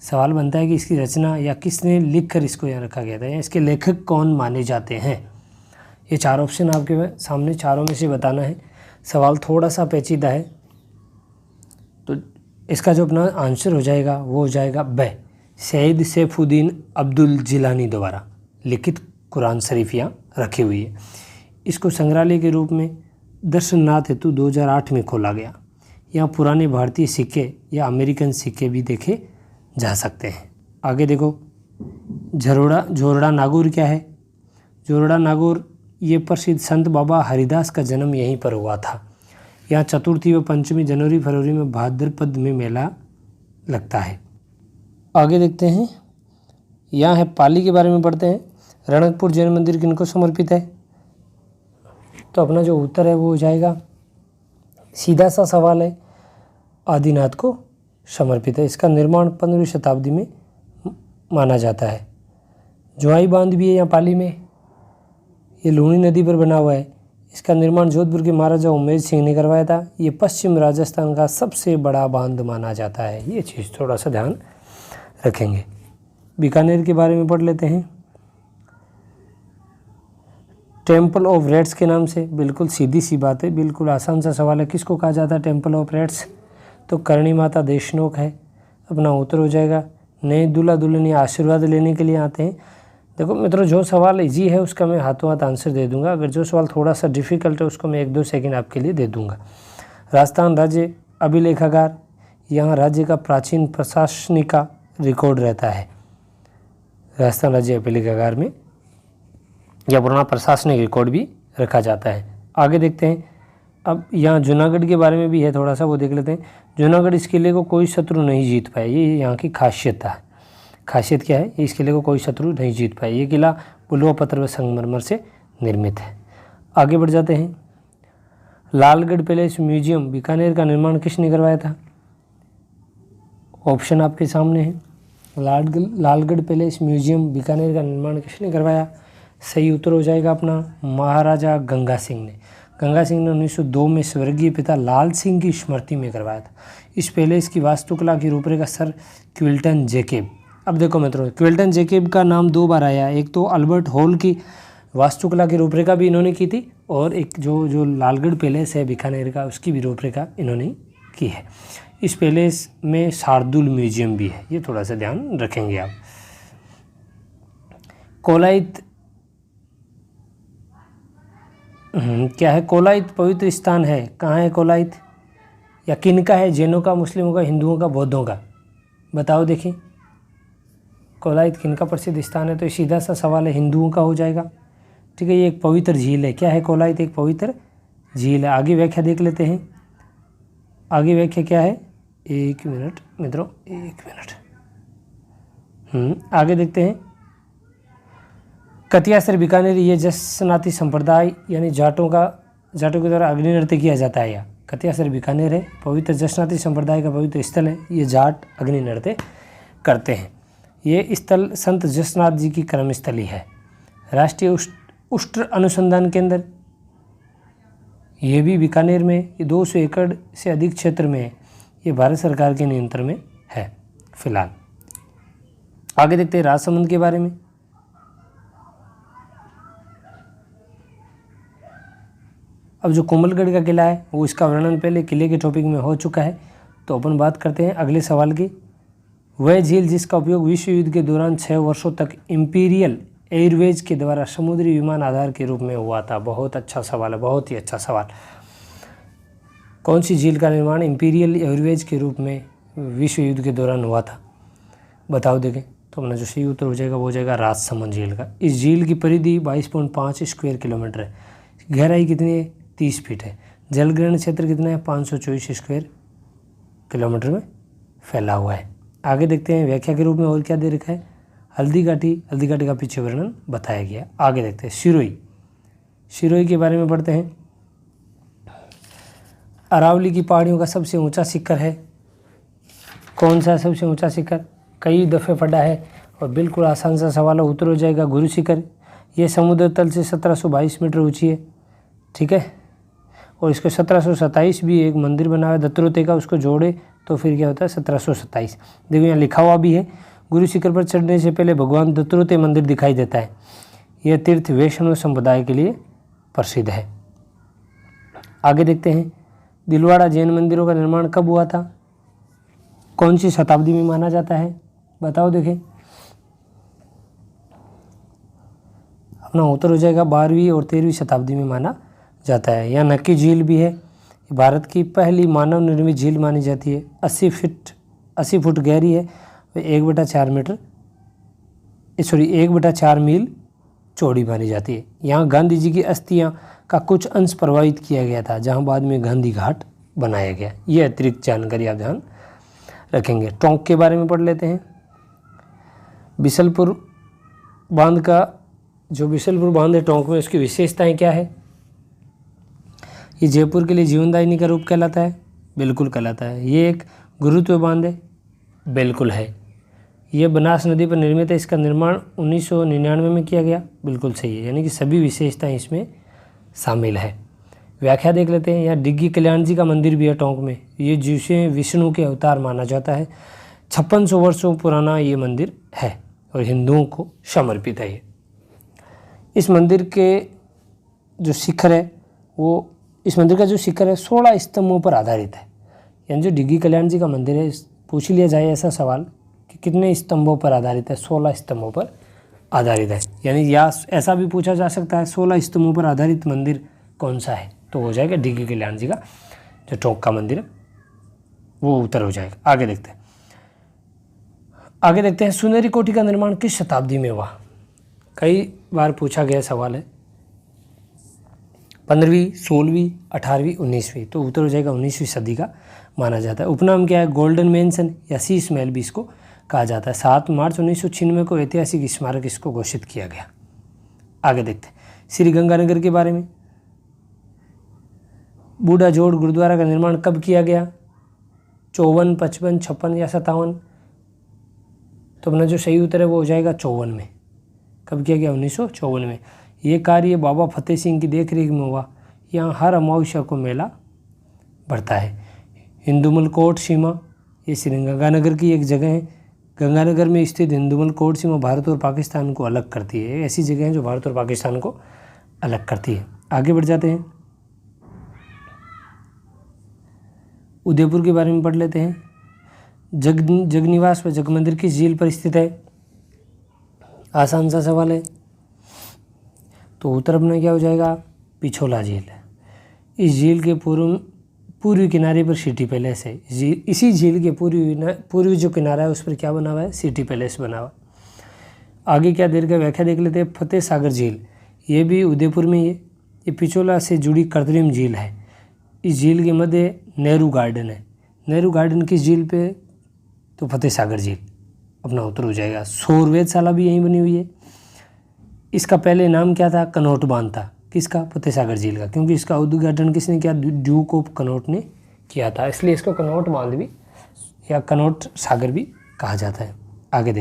सवाल बनता है कि इसकी रचना या किसने लिख कर इसको यहाँ रखा गया था, या इसके लेखक कौन माने जाते हैं। ये 4 ऑप्शन आपके सामने, चारों में से बताना है। सवाल थोड़ा सा पेचीदा है, तो इसका जो अपना आंसर हो जाएगा वो हो जाएगा ब, सैयद सैफुद्दीन अब्दुल जिलानी द्वारा लिखित कुरान शरीफ यहाँ रखी हुई है। इसको संग्रहालय के रूप में दर्शनार्थ हेतु 2008 में खोला गया। यहाँ पुराने भारतीय सिक्के या अमेरिकन सिक्के भी देखे जा सकते हैं। आगे देखो, झोरड़ा नागौर क्या है? झोरड़ा नागौर ये प्रसिद्ध संत बाबा हरिदास का जन्म यहीं पर हुआ था। यहाँ चतुर्थी व पंचमी जनवरी फरवरी में भाद्रपद में मेला लगता है। आगे देखते हैं, यहाँ है पाली के बारे में पढ़ते हैं। रणकपुर जैन मंदिर किनको समर्पित है? तो अपना जो उत्तर है वो हो जाएगा, सीधा सा सवाल है, आदिनाथ को समर्पित है। इसका निर्माण 15वीं शताब्दी में माना जाता है। जोहाई बांध भी है यहाँ पाली में, ये लूणी नदी पर बना हुआ है। इसका निर्माण जोधपुर के महाराजा उमेद सिंह ने करवाया था। ये पश्चिम राजस्थान का सबसे बड़ा बांध माना जाता है। ये चीज़ थोड़ा सा ध्यान रखेंगे। बीकानेर के बारे में पढ़ लेते हैं। टेम्पल ऑफ रेड्स के नाम से, बिल्कुल सीधी सी बात है, बिल्कुल आसान सा सवाल है। किसको कहा जाता है टेम्पल ऑफ रेड्स? तो करणी माता देशनोक है। अपना उत्तर हो जाएगा। नए दूल्हा दुल्हन आशीर्वाद लेने के लिए आते हैं। देखो मित्रों, जो सवाल इजी है उसका मैं हाथों हाथ आंसर दे दूंगा। अगर जो सवाल थोड़ा सा डिफ़िकल्ट है उसको मैं 1-2 सेकंड आपके लिए दे दूंगा। राजस्थान राज्य अभिलेखागार, यहाँ राज्य का प्राचीन प्रशासनिक का रिकॉर्ड रहता है। राजस्थान राज्य अभिलेखागार में या पुराना प्रशासनिक रिकॉर्ड भी रखा जाता है। आगे देखते हैं। अब यहाँ जूनागढ़ के बारे में भी है थोड़ा सा, वो देख लेते हैं। जूनागढ़ इस किले को कोई शत्रु नहीं जीत पाए, ये यहाँ की खासियत है। खासियत क्या है? इस किले को कोई शत्रु नहीं जीत पाए। ये किला पुलवा पत्थर व संगमरमर से निर्मित है। आगे बढ़ जाते हैं। लालगढ़ पैलेस म्यूजियम बीकानेर का निर्माण किसने करवाया था? ऑप्शन आपके सामने है। लालगढ़ पैलेस म्यूजियम बीकानेर का निर्माण किसने करवाया? सही उत्तर हो जाएगा अपना महाराजा गंगा सिंह ने। गंगा सिंह ने 1902 में स्वर्गीय पिता लाल सिंह की स्मृति में करवाया था। इस पैलेस की वास्तुकला की रूपरेखा सर क्विल्टन जैकब। अब देखो मित्रों, क्विल्टन जैकब का नाम 2 बार आया। एक तो अल्बर्ट हॉल की वास्तुकला की रूपरेखा भी इन्होंने की थी, और एक जो लालगढ़ पैलेस है बीकानेर का, उसकी भी रूपरेखा इन्होंने की है। इस पैलेस में शार्दुल म्यूजियम भी है, ये थोड़ा सा ध्यान रखेंगे आप। कोलायत क्या है? कोलायत पवित्र स्थान है। कहाँ है कोलायत? या किन का है? जैनों का, मुस्लिमों का, हिंदुओं का, बौद्धों का? बताओ देखिए, कोलायत किन का प्रसिद्ध स्थान है? तो सीधा सा सवाल है, हिंदुओं का हो जाएगा। ठीक है, ये एक पवित्र झील है। क्या है कोलायत? एक पवित्र झील है। आगे व्याख्या देख लेते हैं। आगे व्याख्या क्या है? 1 मिनट मित्रों, 1 मिनट। आगे देखते हैं। कतियासर बीकानेर, ये जसनाती संप्रदाय यानी जाटों के द्वारा अग्नि नृत्य किया जाता है। या कतियासर बीकानेर है पवित्र जसनाती संप्रदाय का पवित्र स्थल है। ये जाट अग्नि नृत्य करते हैं। ये स्थल संत जसनाथ जी की कर्मस्थली है। राष्ट्रीय उष्ट्र अनुसंधान केंद्र, ये भी बीकानेर में, ये 200 एकड़ से अधिक क्षेत्र में है। ये भारत सरकार के नियंत्रण में है फिलहाल। आगे देखते हैं राजसमंद के बारे में। अब जो कोमलगढ़ का किला है, वो इसका वर्णन पहले किले के टॉपिक में हो चुका है, तो अपन बात करते हैं अगले सवाल की। वह झील जिसका उपयोग विश्व युद्ध के दौरान 6 वर्षों तक इंपीरियल एयरवेज के द्वारा समुद्री विमान आधार के रूप में हुआ था। बहुत अच्छा सवाल है, बहुत ही अच्छा सवाल। कौन सी झील का निर्माण इंपीरियल एयरवेज के रूप में विश्व युद्ध के दौरान हुआ था? बताओ देखें। तो अपना जो सही उत्तर हो जाएगा वो हो जाएगा राजसमंद झील का। इस झील की परिधि 22.5 स्क्वायर किलोमीटर है। गहराई कितनी है? 30 फीट है। जलग्रहण क्षेत्र कितना है? 524 स्क्वायर किलोमीटर में फैला हुआ है। आगे देखते हैं व्याख्या के रूप में और क्या दे रखा है। हल्दी घाटी का पीछे वर्णन बताया गया। आगे देखते हैं सिरोही के बारे में पढ़ते हैं। अरावली की पहाड़ियों का सबसे ऊंचा शिखर है। कौन सा सबसे ऊंचा शिखर? कई दफ़े पढ़ा है और बिल्कुल आसान सा सवाल है, उत्तर हो जाएगा गुरु शिखर। ये समुद्र तल से 1722 मीटर ऊंची है। ठीक है, और इसको 1727 भी एक मंदिर बना हुआ है दत्तरोते का, उसको जोड़े तो फिर क्या होता है 1727। देखो यहाँ लिखा हुआ भी है, गुरु शिखर पर चढ़ने से पहले भगवान दत्तरोते मंदिर दिखाई देता है। यह तीर्थ वैष्णव संप्रदाय के लिए प्रसिद्ध है। आगे देखते हैं दिलवाड़ा जैन मंदिरों का निर्माण कब हुआ था? कौन सी शताब्दी में माना जाता है? बताओ देखें। अपना उत्तर हो जाएगा 12वीं और 13वीं शताब्दी में माना जाता है। यहाँ नक्की झील भी है, भारत की पहली मानव निर्मित झील मानी जाती है। 80 फुट गहरी है, 1/4 मील चौड़ी मानी जाती है। यहाँ गांधी जी की अस्थियाँ का कुछ अंश प्रवाहित किया गया था, जहाँ बाद में गांधी घाट बनाया गया। ये अतिरिक्त जानकारी आप ध्यान रखेंगे। टोंक के बारे में पढ़ लेते हैं। बिशलपुर बांध का जो बिशलपुर बांध है टोंक में, उसकी विशेषताएं क्या है? ये जयपुर के लिए जीवनदायिनी का रूप कहलाता है। बिल्कुल कहलाता है। ये एक गुरुत्व बांध है। बिल्कुल है। ये बनास नदी पर निर्मित है। इसका निर्माण 1999 में किया गया। बिल्कुल सही है, यानी कि सभी विशेषताएं इसमें शामिल है। व्याख्या देख लेते हैं। यहाँ डिग्गी कल्याण जी का मंदिर भी है टोंक में। ये जिसे विष्णु के अवतार माना जाता है। 5600 वर्षों पुराना ये मंदिर है और हिंदुओं को समर्पित है। इस मंदिर के जो शिखर है वो, इस मंदिर का जो शिखर है 16 स्तंभों पर आधारित है। यानी जो डिग्गी कल्याण जी का मंदिर है, पूछ लिया जाए ऐसा सवाल कि कितने स्तंभों पर आधारित है? 16 स्तंभों पर आधारित है। यानी या ऐसा भी पूछा जा सकता है 16 स्तंभों पर आधारित मंदिर कौन सा है, तो हो जाएगा डिग्गी कल्याण जी का जो टोंक का मंदिर है वो उत्तर हो जाएगा। आगे देखते हैं। सुनहरी कोठी का निर्माण किस शताब्दी में हुआ? कई बार पूछा गया सवाल है। 15वीं, 16वीं, 18वीं, 19वीं, तो उत्तर हो जाएगा 19वीं सदी का माना जाता है। उपनाम क्या है? गोल्डन मेंशन या शीश महल भी इसको कहा जाता है। 7 मार्च 1996 को ऐतिहासिक स्मारक इसको घोषित किया गया। आगे देखते हैं श्री गंगानगर के बारे में। बूढ़ा जोड़ गुरुद्वारा का निर्माण कब किया गया? 54, 55, 56 या 57? तो अपना जो सही उत्तर है वो हो जाएगा 54 में। कब किया गया? 1954 में। ये कार्य बाबा फतेह सिंह की देखरेख में हुआ। यहाँ हर अमावस्या को मेला बढ़ता है। हिंदुमल कोट सीमा, ये श्री गंगानगर की एक जगह है। गंगानगर में स्थित हिंदुमल कोट सीमा भारत और पाकिस्तान को अलग करती है। ऐसी जगह है जो भारत और पाकिस्तान को अलग करती है। आगे बढ़ जाते हैं, उदयपुर के बारे में पढ़ लेते हैं। जगनिवास व जगमंदिर किस झील पर स्थित है? आसान सा सवाल है। तो उत्तर अपना क्या हो जाएगा? पिछोला झील। इस झील के पूर्वी किनारे पर सिटी पैलेस है। इसी झील के पूर्वी जो किनारा है उस पर क्या बना हुआ है? सिटी पैलेस बना हुआ। आगे क्या देर का व्याख्या देख लेते हैं। फतेह सागर झील, ये भी उदयपुर में ही है। ये पिछोला से जुड़ी कृत्रिम झील है। इस झील के मध्य नेहरू गार्डन है। नेहरू गार्डन किस झील पे? तो फतेह सागर झील अपना उत्तर हो जाएगा। सौर वेधशाला भी यहीं बनी हुई है। इसका पहले नाम क्या था? कनौट बांध था। किसका? फतेह सागर झील का, क्योंकि इसका उद्घाटन किसने किया? ड्यूक ऑफ कनौट ने किया था, इसलिए इसको कनौट बांध भी या कनौट सागर भी कहा जाता है। आगे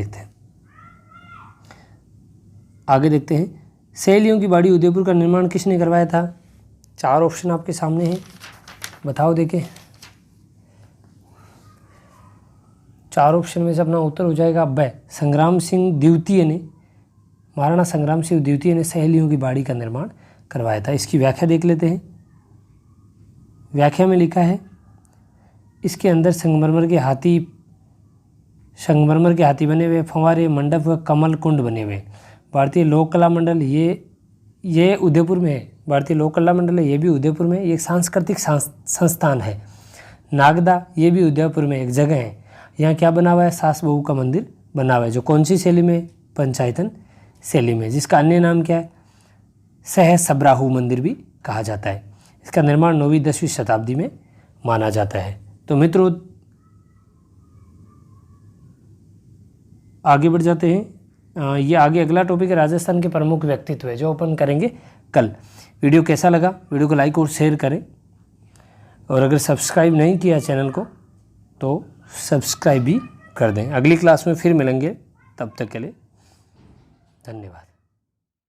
देखते हैं सहेलियों की बाड़ी उदयपुर का निर्माण किसने करवाया था? 4 ऑप्शन आपके सामने हैं, बताओ देखें। 4 ऑप्शन में से अपना उत्तर हो जाएगा ब। संग्राम सिंह द्वितीय ने, महाराणा संग्राम सिंह द्वितीय ने सहेलियों की बाड़ी का निर्माण करवाया था। इसकी व्याख्या देख लेते हैं। व्याख्या में लिखा है, इसके अंदर संगमरमर के हाथी बने हुए, फंवारे, मंडप व कमल कुंड बने हुए। भारतीय लोक कला मंडल, ये उदयपुर में है। भारतीय लोक कला मंडल है, ये भी उदयपुर में, ये एक सांस्कृतिक संस्थान है। नागदा, ये भी उदयपुर में एक जगह है। यहाँ क्या बना हुआ है? सास बहू का मंदिर बना हुआ है, जो कौन सी शैली में? पंचायतन शैली में, जिसका अन्य नाम क्या है? सहस्राहु मंदिर भी कहा जाता है। इसका निर्माण 9वीं 10वीं शताब्दी में माना जाता है। तो मित्रों आगे बढ़ जाते हैं। ये आगे अगला टॉपिक है राजस्थान के प्रमुख व्यक्तित्व है, जो अपन करेंगे कल। वीडियो कैसा लगा? वीडियो को लाइक और शेयर करें, और अगर सब्सक्राइब नहीं किया चैनल को तो सब्सक्राइब भी कर दें। अगली क्लास में फिर मिलेंगे, तब तक के लिए धन्यवाद।